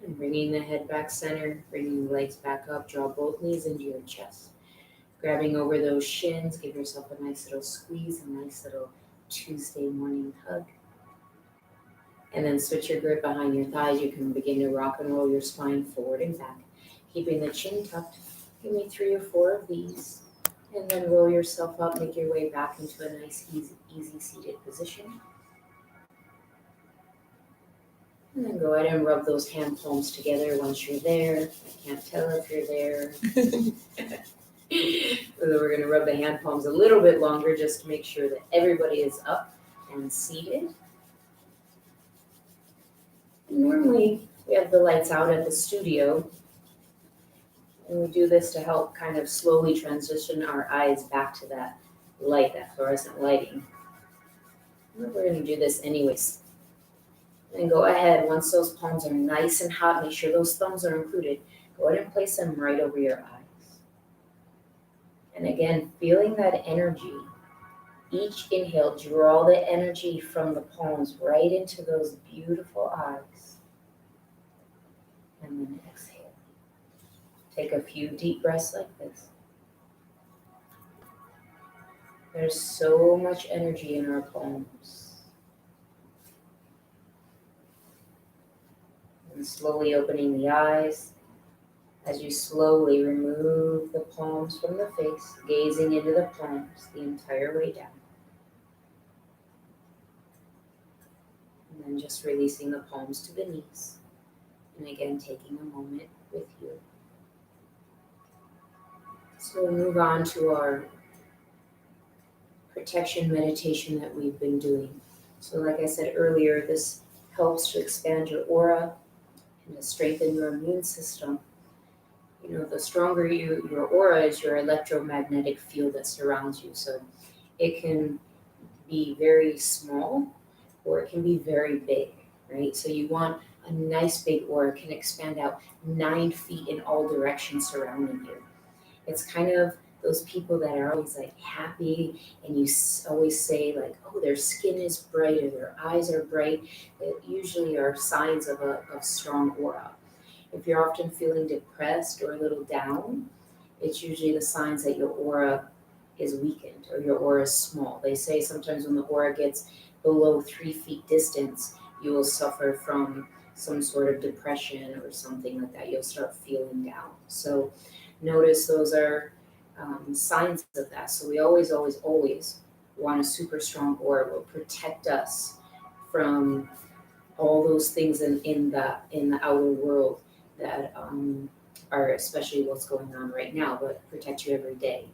And bringing the head back center, bringing the legs back up, draw both knees into your chest. Grabbing over those shins, give yourself a nice little squeeze, a nice little Tuesday morning hug. And then switch your grip behind your thighs. You can begin to rock and roll your spine forward and back, keeping the chin tucked. Give me 3 or 4 of these. And then roll yourself up, make your way back into a nice, easy seated position. And then go ahead and rub those hand palms together once you're there. I can't tell if you're there. We're going to rub the hand palms a little bit longer just to make sure that everybody is up and seated. And normally we have the lights out at the studio, and we do this to help kind of slowly transition our eyes back to that light, that fluorescent lighting. We're going to do this anyways. And go ahead, once those palms are nice and hot, make sure those thumbs are included. Go ahead and place them right over your eyes. And again, feeling that energy. Each inhale, draw the energy from the palms right into those beautiful eyes. And then exhale. Take a few deep breaths like this. There's so much energy in our palms. And slowly opening the eyes as you slowly remove the palms from the face, gazing into the palms the entire way down. And then just releasing the palms to the knees. And again, taking a moment with you. So we'll move on to our protection meditation that we've been doing. So like I said earlier, this helps to expand your aura and to strengthen your immune system. You know, the stronger your aura is, your electromagnetic field that surrounds you. So it can be very small or it can be very big, right? So you want a nice big aura, can expand out 9 feet in all directions surrounding you. It's kind of those people that are always like happy, and you always say like, oh, their skin is bright or their eyes are bright. It usually are signs of a strong aura. If you're often feeling depressed or a little down, it's usually the signs that your aura is weakened or your aura is small. They say sometimes when the aura gets below 3 feet distance, you will suffer from some sort of depression or something like that. You'll start feeling down. So notice those are signs of that. So we always want a super strong aura. It will protect us from all those things in the outer world that are especially what's going on right now, but protect you every day.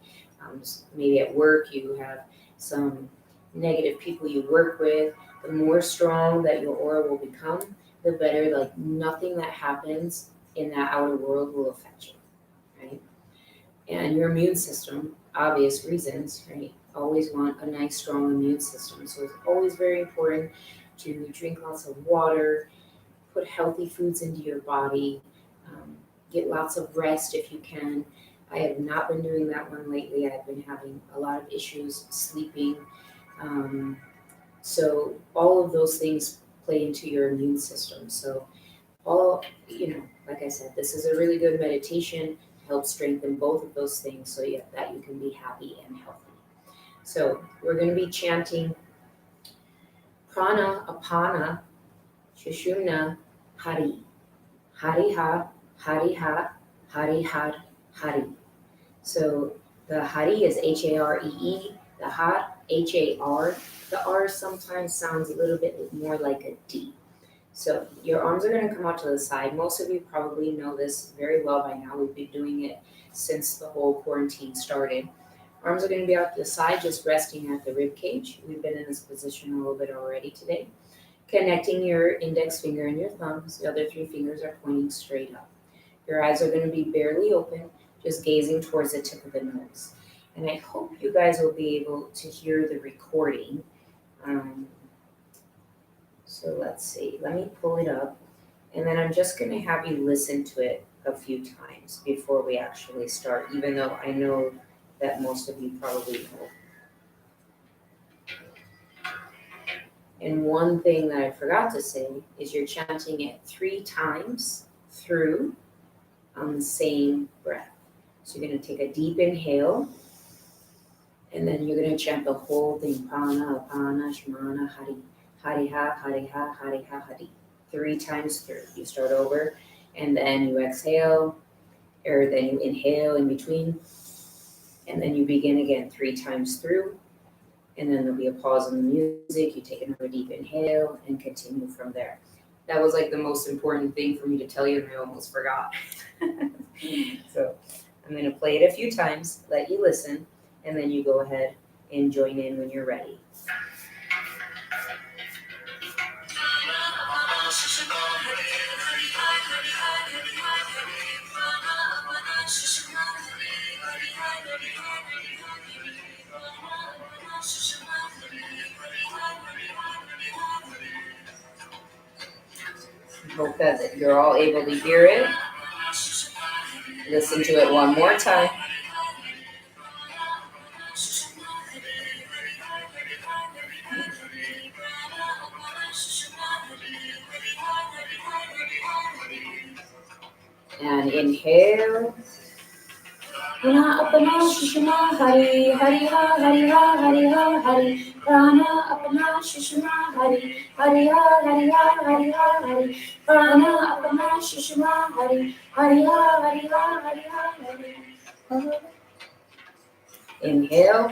Maybe at work you have some negative people you work with. The more strong that your aura will become, the better. Like nothing that happens in that outer world will affect you, right? And your immune system, obvious reasons, right? Always want a nice, strong immune system. So it's always very important to drink lots of water, put healthy foods into your body. Get lots of rest if you can. I have not been doing that one lately. I've been having a lot of issues sleeping. So all of those things play into your immune system. So like I said, this is a really good meditation to help strengthen both of those things so that you can be happy and healthy. So we're going to be chanting Prana Apana Shushumna Hari. Hari Ha, Hari Ha, Hari Had, Hari. So the Hari is Haree, the Had, Har. The R sometimes sounds a little bit more like a D. So your arms are going to come out to the side. Most of you probably know this very well by now. We've been doing it since the whole quarantine started. Arms are going to be out to the side, just resting at the rib cage. We've been in this position a little bit already today. Connecting your index finger and your thumbs. The other 3 fingers are pointing straight up. Your eyes are going to be barely open, just gazing towards the tip of the nose. And I hope you guys will be able to hear the recording. So let's see, let me pull it up. And then I'm just going to have you listen to it a few times before we actually start, even though I know that most of you probably know. And one thing that I forgot to say is you're chanting it 3 times through on the same breath. So you're going to take a deep inhale, and then you're going to chant the whole thing, Prana, Apana, Shmana, Hari, Hari Ha, Hari Ha, Hari Ha, Hari. 3 times through. You start over, and then you exhale, or then you inhale in between, and then you begin again 3 times through. And then there'll be a pause in the music. You take another deep inhale and continue from there. That was like the most important thing for me to tell you, and I almost forgot. So I'm going to play it a few times, let you listen, and then you go ahead and join in when you're ready. I hope that you're all able to hear it. Listen to it one more time. And inhale. Prana Apana Shushma Hari, Hari Ha, Hari Ha, Hari Ha, Hari. Prana Apana Shushma Hari, Hari Ha, Hari Ha, Hari Ha, Hari. Prana Apana Shushma Hari, Hari Ha, Hari Ha, Hari Ha, Hari. Inhale.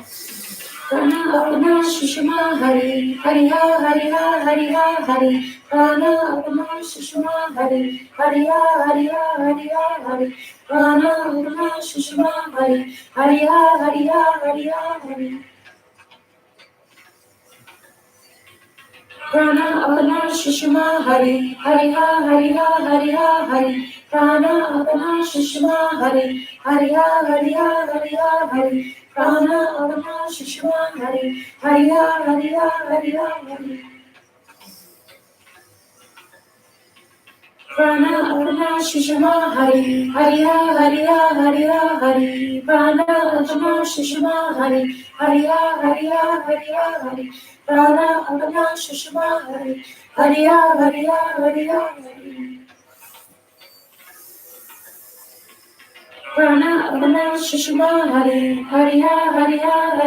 Prana Apana Shushma Hari, Hari Ha, Hari Ha, Hari Ha, Hari. Prana Apana Shushma Hari, Hari Ha, Hari Ha, Hari Ha, Hari. Prana Apana Shushma Hari, Hari Ha, Hari Ha, Hari Ha, Hari. Prana Apana Shushma Hari, Hari Ha, Hari Ha, Hari Ha, Hari. Prana Apana Shushma Hari, Hari Ha, Hari Ha, Hari Ha, Hari. Prana Apana Shushma Hari, Hari Ha, Hari Ha, Hari Ha, Hari. Prana Apana Shushma Hari, Hari Ha, Hari Ha, Hari Ha, Hari. Prana Apana Shushma Hari, Hari Ha, Hari Ha, Hari Ha, Hari. Prana Apana Shushma Hari, Hari Ha, Hari Ha, Hari Ha, Hari. Prana Apana Shushma Hari, Hari Ha, Hari Ha, Hari Ha,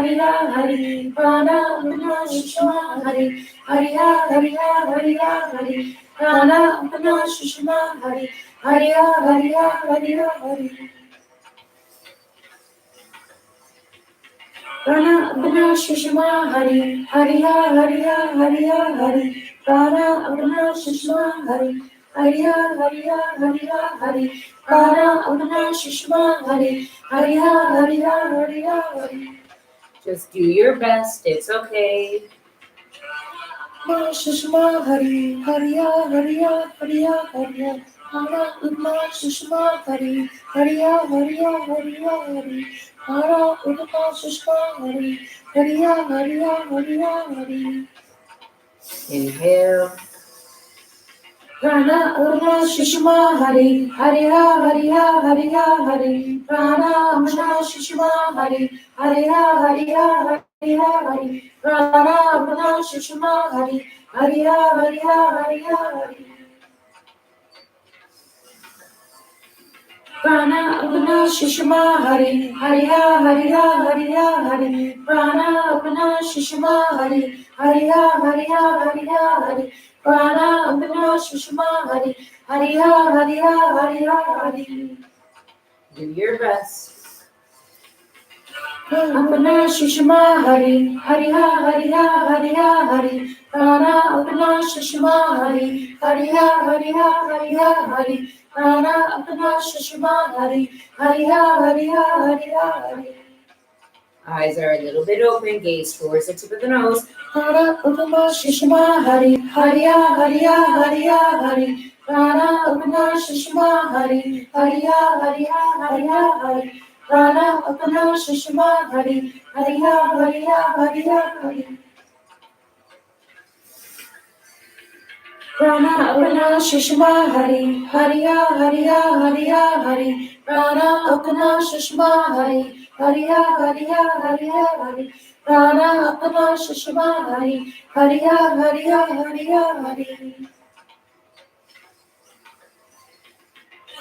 Hari. Prana Apana Shushma Hari, Hari Ha, Hari Ha, Hari Ha, Hari. Prana Apana Shushma Hari, Hari Ha, Hari Ha, Hari Ha, Hari. Prana Apana Shushma Hari, Hari Ha, Hari Ha, Hari Ha, Hari. Prana Apana Shushma Hari, Hari Ha, Hari Ha, Hari Ha, Hari. Prana Apana Shushma Hari, Hari Ha, Hari Ha, Hari Ha, Hari. Just do your best, it's okay. Shushma Hari, Hari Ha, Hari Ha, Hari Ha, Hari Ha. Prana Apana Shushma Hari, Hari Ha, Hari Ha, Hari Ha, Hari. Prana Apana Shushma Hari, Hari Ha, Hari Ha, Hari Ha, Hari. Inhale. Prana Apana Sushma Hari Hariha Hariha Hariha Hari Prana Apana Sushma Hari Hariha Hariha Hariha Hari Prana Apana Sushma Hari Hariha Hariha Hariha Hari Prana Apana Sushma Hari Hariha Hariha Hariha Hari Prana Apana Sushma Hari Hariha Hariha Hariha Hari Prana Apana Sushma Hari Hariha Hariha Hariha Hari Do your best. Apana Sushma Hari Hariha Hariha Hariha Hari Prana Apana Sushma Hari Hariha Hariha Hariha Hari Prana Apana Sushma Hari Hariha Hariha Hariha Hari Eyes are a little bit open, gaze towards the tip of the nose. Prana Apana Sushma Hari Hariha Hariha Hariha Hari Prana Apana Sushma Hari Hariha Hariha Hariha Hari Prana Apana Sushma Hari Hariha Hariha Hariha Hari Prana Apana Sushma Hari Hariha Hariha Hariha Hari Prana Apana Sushma Hari Hariha Hariha Hariha Hari Prana Apana Sushma Hari Hariha Hariha Hariha Hari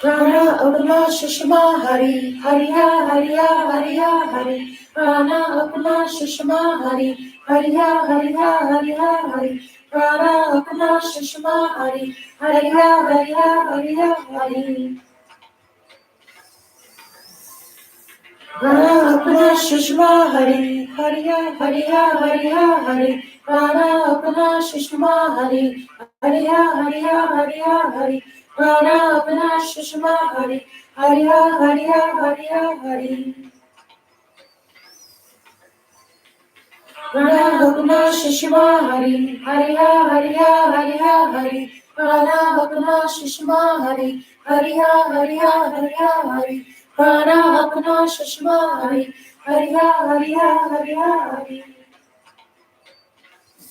Prana Apana Sushma Hari Hariha Hariha Hariha Hari Prana Apana Sushma Hari Hariha Hariha Hariha Hari Prana Apana Sushma Hari Hariha Hariha Hariha Hari Prana Apana Sushma Hari Hariha Hariha Hariha Hari Prana Apana Sushma Hari Hariha Hariha Hariha Hari Prana Apana Sushma Hari Hariha Hariha Hariha Hari Prana Apana Sushma Hari Hariha Hariha Hariha Hari Prana Apana Sushma Hari Hariha Hariha Hariha Hari Prana Apana Sushma Hari Hariha Hariha Hariha Hari Prana Apana Sushma Hari Hariha Hariha Hariha Hari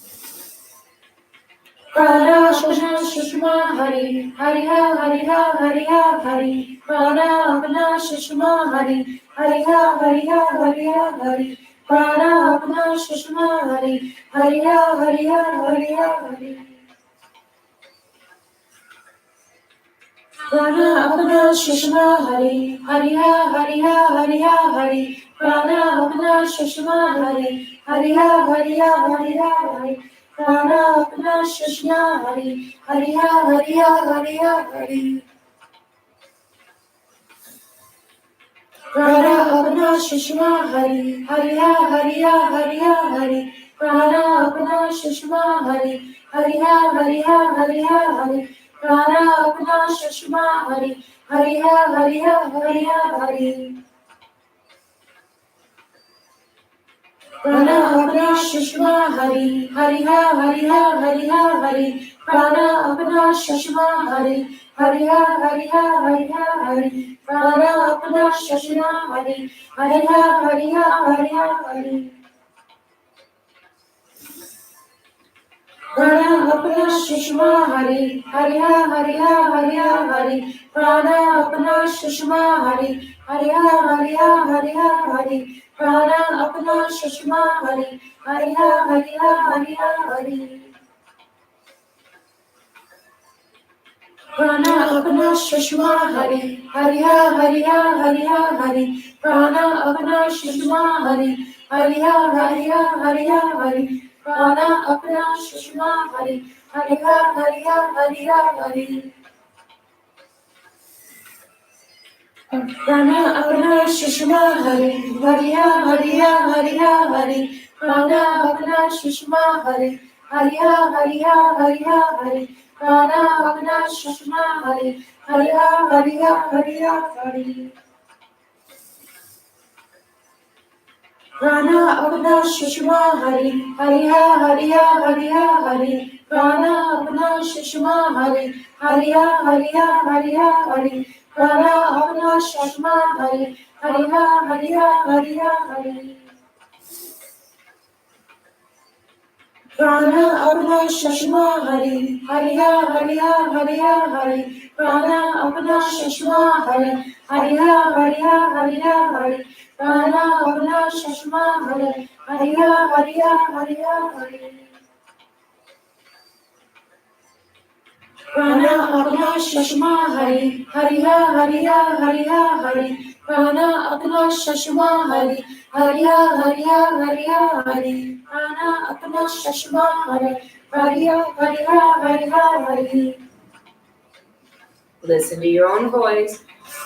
Prana Apana Sushma Hari Hariha Hariha Hariha Hari Prana Apana Sushma Hari Hariha Hariha Hariha Hari Prana Apana Sushma Hari Hariha Hariha Hariha Hari Prana Apana Sushma Hari Hariha Hariha Hariha Hari Prana Apana Sushma Hari Hariha Hariha Hariha Hari Prana Apana Sushma Hari Hariha Hariha Hariha Hari Prana Apana Sushma Hari Hariha Hariha Hariha Hari Prana Apana Sushma Hari Hariha Hariha Hariha Hari Prana Apana Sushma Hari Hariha Hariha Hariha Hari Prana Apana Sushma Hari Hariha Hariha Hariha Hari Prana Apana Sushma Hari Hariha Hariha Hariha Hari Prana Apana Sushma Hari Hariha Hariha Hariha Hari Prana Apana Sushma Hari Hariha Hariha Hariha Hari Prana Apana Sushma Hari Hariha Hariha Hariha Hari Prana Apana Sushma Hari Hariha Hariha Hariha Hari Prana Apana Sushma Hari Hariha Hariha Hariha Hari Prana Apana Sushma Hari Hariha Hariha Hariha Hari Prana Apana Sushma Hari Hariha Hariha Hariha Hari Prana Apana Sushma Hari Hariha Hariha Hariha Hari Prana Apana Sushma Hari Hariha Hariha Hariha Hari Prana Apana Sushma Hari Hariha Hariha Hariha Hari Prana Apana Sushma Hari Hariha Hariha Hariha Hari Prana Apana Sushma Hari Hariha Hariha Hariha Hari Prana Apna Shashma Hari Hariya Hariya Hariya Hari Prana Apna Shashma Hari Hariya Hariya Hariya Hari Prana Apna Shashma Hari Hariya Hariya Hariya Hari Prana Apna Shashma Hari Hariya Hariya Hariya Hari Prana Apna Shashma Hari Hariya Hariya Hariya Hari Prana Apna Shashma Hari Hariya Hariya Hariya Hari Listen to your own voice.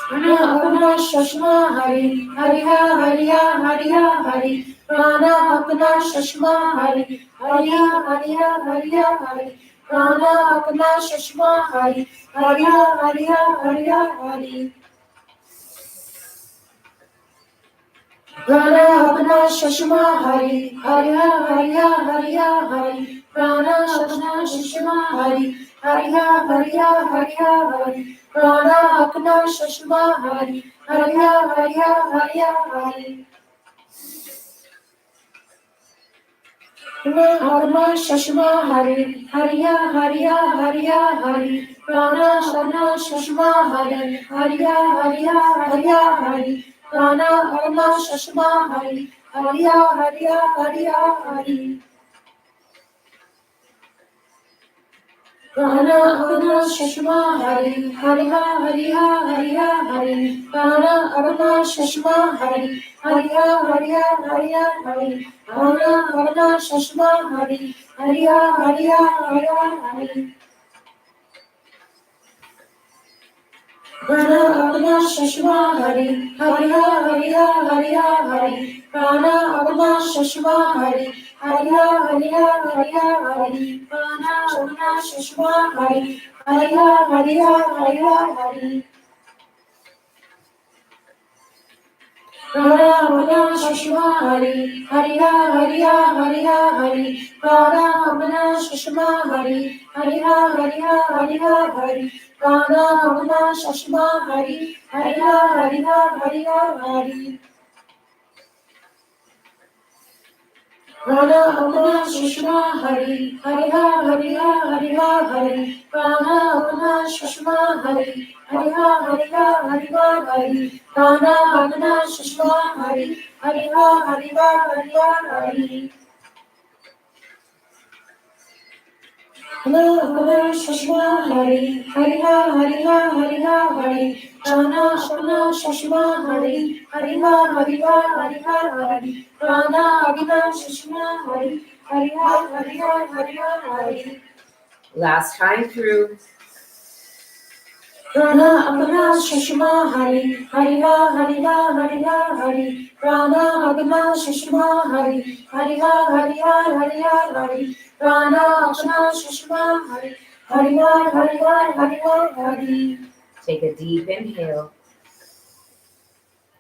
Prana Apna Shashma Hari Hariya Hariya Hariya Hari Prana Apna Shashma Hari Hariya Hariya Hariya Hari Prana Apna Shashma Hari Hariya Hariya Hariya Hari Prana Apna Shashma Hari Hariya Hariya Hariya Hari Prana Apna Shashma Hari Hariya Hariya Hariya Hari Prana Apna Shashma Hari Hariya Hariya Hariya Hari Prana Apna Shashma Hari Hariya Hariya Hariya Hari Prana Apna Shashma Hari Hariya Hariya Hariya Hari Prana Apna Shashma Hari Hariya Hariya Hariya Hari Prana Apna Shashma Hari Hariya Hariya Hariya Hari Prana Apna Shashma Hari Hariya Hariya Hariya Hari Prana Apna Shashma Hari Hariya Hariya Hariya Hari Prana Apna Shashma Hari Hariya Hariya Hariya Hari Prana Apna Shashma Hari Hariya Hariya Hariya Hari Prana Apna Shashma Hari Hariya Hariya Hariya Hari Prana Apna Shashma Hari Hariya Hariya Hariya Hari Prana Apna Shashma Hari Hariya Hariya Hariya Hari Prana Apna Shashma Hari Hariya Hariya Hariya Hari Prana Apna Shashma Hari Hariya Hariya Hariya Hari Prana Apna Shashma Hari Hariya Hariya Hariya Hari Prana Apna Shashma Hari Hariya Hariya Hariya Hari Prana Apna Shashma Hari Hariya Hariya Hariya Hari Prana Apna Shashma Hari Hariya Hariya Hariya Hari Prana Apna Shashma Hari Hariya Hariya Hariya Hari Last time through. Prana Apna Shashma Hari Hariya Hariya Hariya Hari Prana Apna Shashma Hari Hariya Hariya Hariya Hari Prana Apna Shashma Hari Hariya Hariya Hariya Hari Take a deep inhale.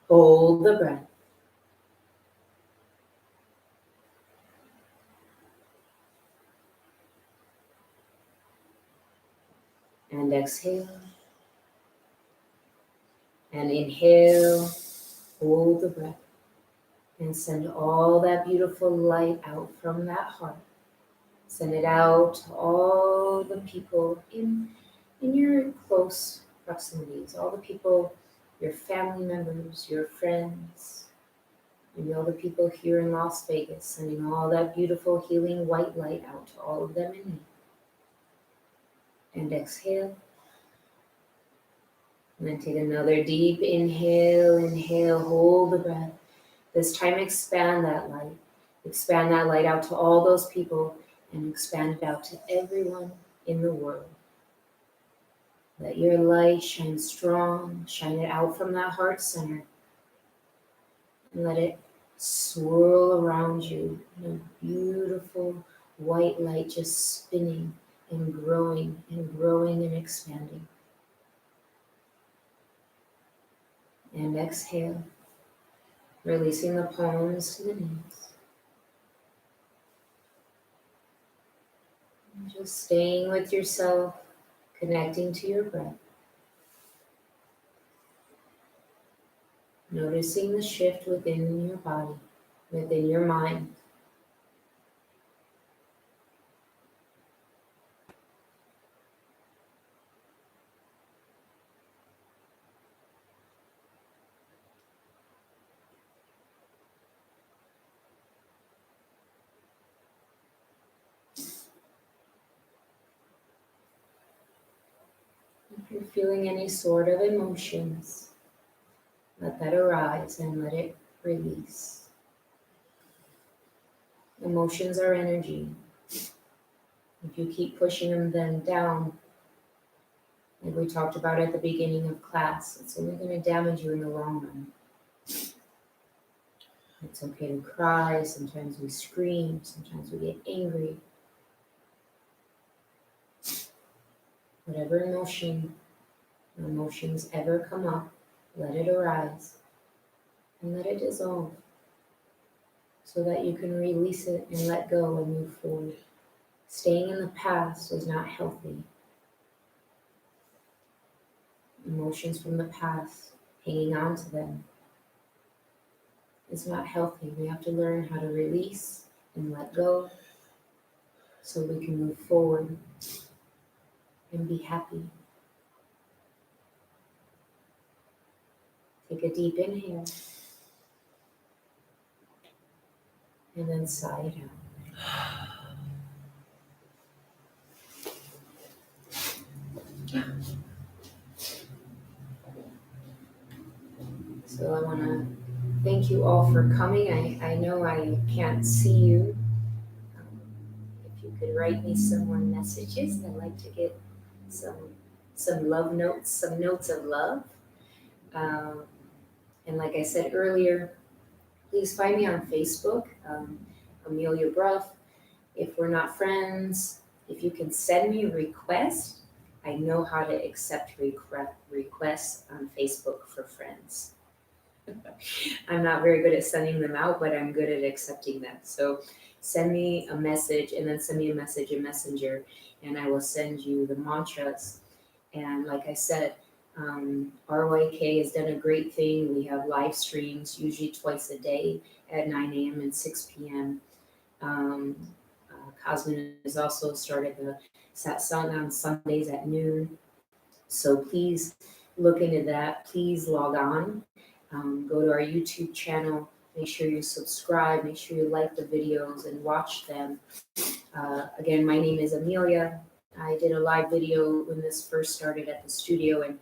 Hold the breath. And exhale. And inhale. Hold the breath. And send all that beautiful light out from that heart. Send it out to all the people in your close proximities, all the people, your family members, your friends. You know the people here in Las Vegas, sending all that beautiful healing white light out to all of them in need. And exhale. And then take another deep inhale, inhale, hold the breath. This time expand that light. Expand that light out to all those people and expand it out to everyone in the world. Let your light shine strong, shine it out from that heart center. And let it swirl around you in a beautiful white light just spinning and growing and expanding. And exhale, releasing the palms to the knees. And just staying with yourself, connecting to your breath. Noticing the shift within your body, within your mind. If you're feeling any sort of emotions, let that arise and let it release. Emotions are energy. If you keep pushing them down, like we talked about at the beginning of class, it's only going to damage you in the long run. It's okay to cry. Sometimes we scream. Sometimes we get angry. Whatever emotions ever come up, let it arise and let it dissolve so that you can release it and let go and move forward. Staying in the past is not healthy. Emotions from the past, hanging on to them, is not healthy. We have to learn how to release and let go so we can move forward and be happy. Take a deep inhale and then sigh it out. So I want to thank you all for coming. I know I can't see you. If you could write me some more messages, I'd like to get some love notes, some notes of love. And like I said earlier, please find me on Facebook, Amelia Bruff. If we're not friends, if you can send me a request, I know how to accept requests on Facebook for friends. I'm not very good at sending them out, but I'm good at accepting them. So send me a message and then send me a message in Messenger, and I will send you the mantras. And like I said, RYK has done a great thing. We have live streams usually twice a day at 9 a.m. and 6 p.m. Cosmin has also started the satsang on Sundays at noon. So please look into that. Please log on. Go to our YouTube channel. Make sure you subscribe. Make sure you like the videos and watch them. Again, my name is Amelia. I did a live video when this first started at the studio, and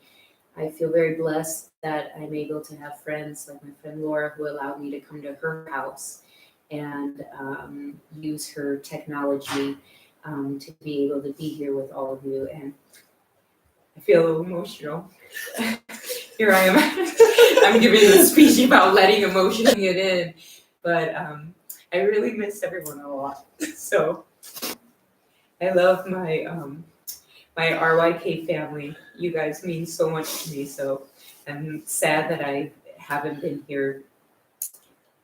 I feel very blessed that I'm able to have friends like my friend Laura, who allowed me to come to her house and use her technology to be able to be here with all of you. And I feel a little emotional. Here I am. I'm giving a speech about letting emotion get in, but I really miss everyone a lot. So I love my my RYK family. You guys mean so much to me. So I'm sad that I haven't been here,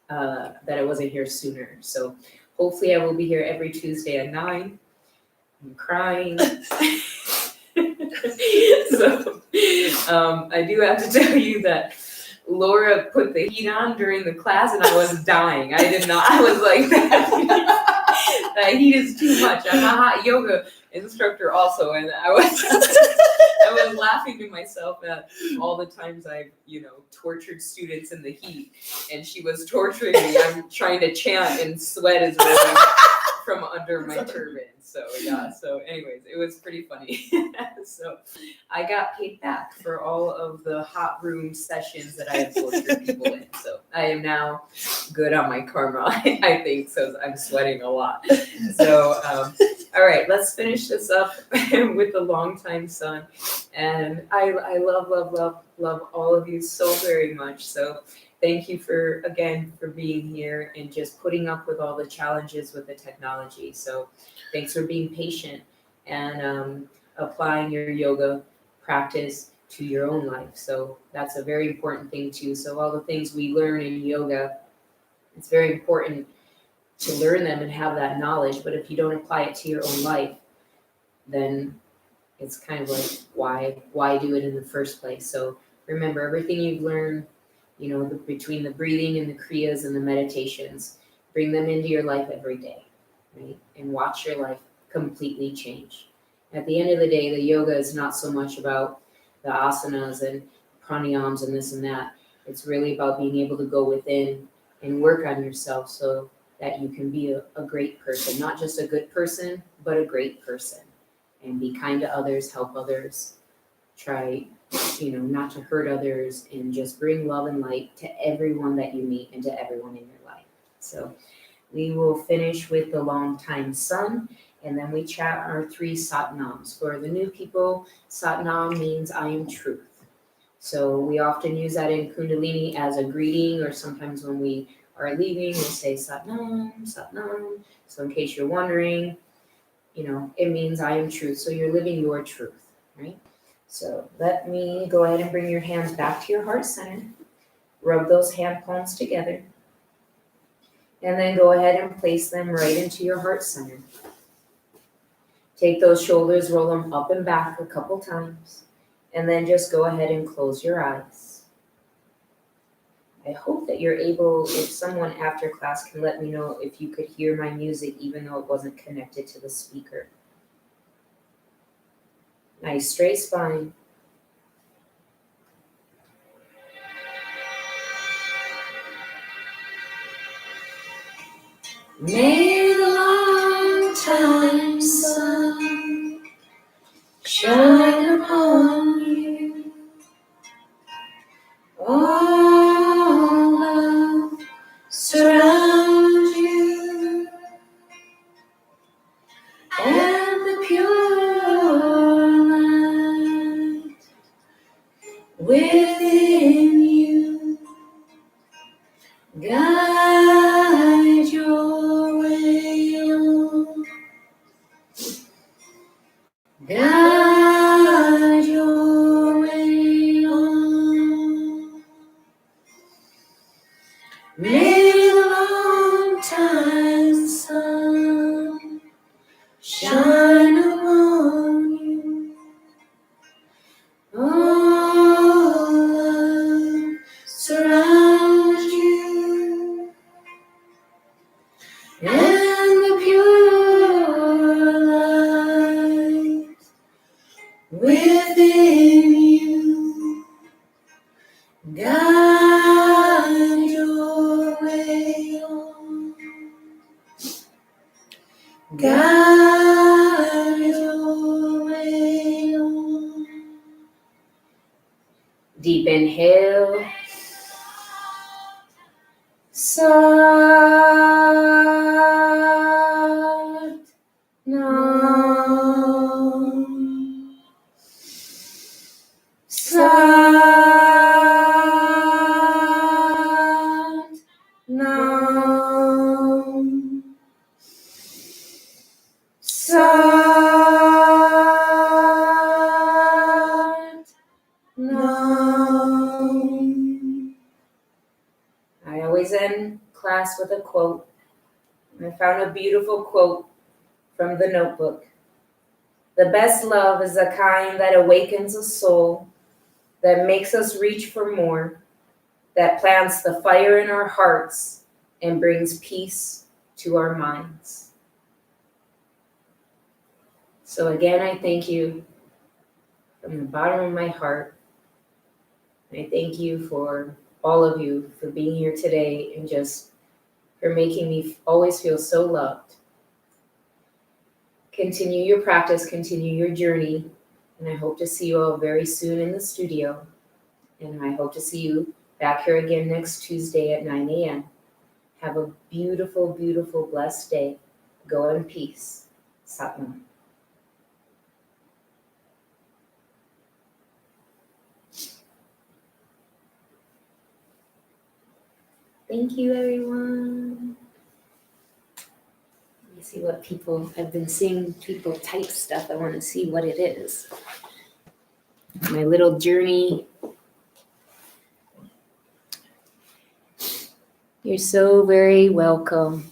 that I wasn't here sooner. So hopefully I will be here every Tuesday at 9. I'm crying. So I do have to tell you that Laura put the heat on during the class and I was dying. I was like, that heat is too much. I'm a hot yoga instructor also, and I was laughing to myself at all the times I've, tortured students in the heat, and she was torturing me. I'm trying to chant and sweat is rolling from under my turban. So yeah, so anyways, it was pretty funny. So I got paid back for all of the hot room sessions that I had tortured people in. So I am now good on my karma, I think, so I'm sweating a lot. So, all right, let's finish this up with the longtime son. And I love all of you so very much. So thank you for being here and just putting up with all the challenges with the technology. So thanks for being patient and applying your yoga practice to your own life. So that's a very important thing too. So all the things we learn in yoga, it's very important to learn them and have that knowledge. But if you don't apply it to your own life, then it's kind of like, why do it in the first place? So remember, everything you've learned, between the breathing and the kriyas and the meditations, bring them into your life every day, right? And watch your life completely change. At the end of the day, the yoga is not so much about the asanas and pranayams and this and that. It's really about being able to go within and work on yourself so that you can be a great person, not just a good person, but a great person. And be kind to others, help others, try, not to hurt others, and just bring love and light to everyone that you meet and to everyone in your life. So we will finish with the long time sun, and then we chat our 3 satnams. For the new people, satnam means I am truth. So we often use that in Kundalini as a greeting, or sometimes when we are leaving, we'll say satnam, satnam. So in case you're wondering, it means I am truth. So you're living your truth, right? So let me go ahead and bring your hands back to your heart center. Rub those hand palms together. And then go ahead and place them right into your heart center. Take those shoulders, roll them up and back a couple times. And then just go ahead and close your eyes. I hope that you're able, if someone after class can let me know if you could hear my music even though it wasn't connected to the speaker. Nice straight spine. May the long time sun shine upon you. All love surround you, and the pure light within you guide your way on. Guide your way on. May the long time sun shine upon you. All love surround you, and the pure light within you guide your way on. Guide your way on. Deep inhale. Sat Nam. Sat Nam. Sat Nam. I always end class with a quote. I found a beautiful quote from the notebook. The best love is the kind that awakens a soul, that makes us reach for more, that plants the fire in our hearts and brings peace to our minds. So again, I thank you from the bottom of my heart. I thank you for all of you for being here today and just for making me always feel so loved. Continue your practice, continue your journey, and I hope to see you all very soon in the studio. And I hope to see you back here again next Tuesday at 9 a.m. Have a beautiful, beautiful, blessed day. Go in peace. Satnam. Thank you, everyone. Let me see what people, I've been seeing people type stuff. I want to see what it is. My little journey. You're so very welcome.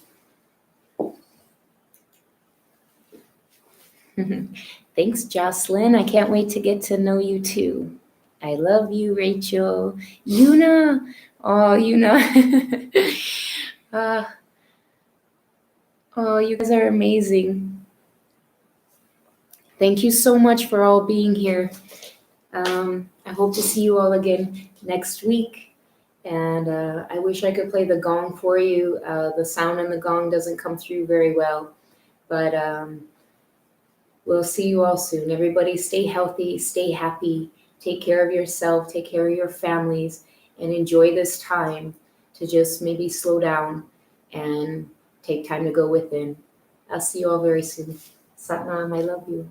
Thanks, Jocelyn. I can't wait to get to know you too. I love you, Rachel. Yuna. Oh, Yuna. Oh, you guys are amazing. Thank you so much for all being here. I hope to see you all again next week. And I wish I could play the gong for you. The sound in the gong doesn't come through very well. But we'll see you all soon. Everybody stay healthy, stay happy, take care of yourself, take care of your families, and enjoy this time to just maybe slow down and take time to go within. I'll see you all very soon. Satnam, I love you.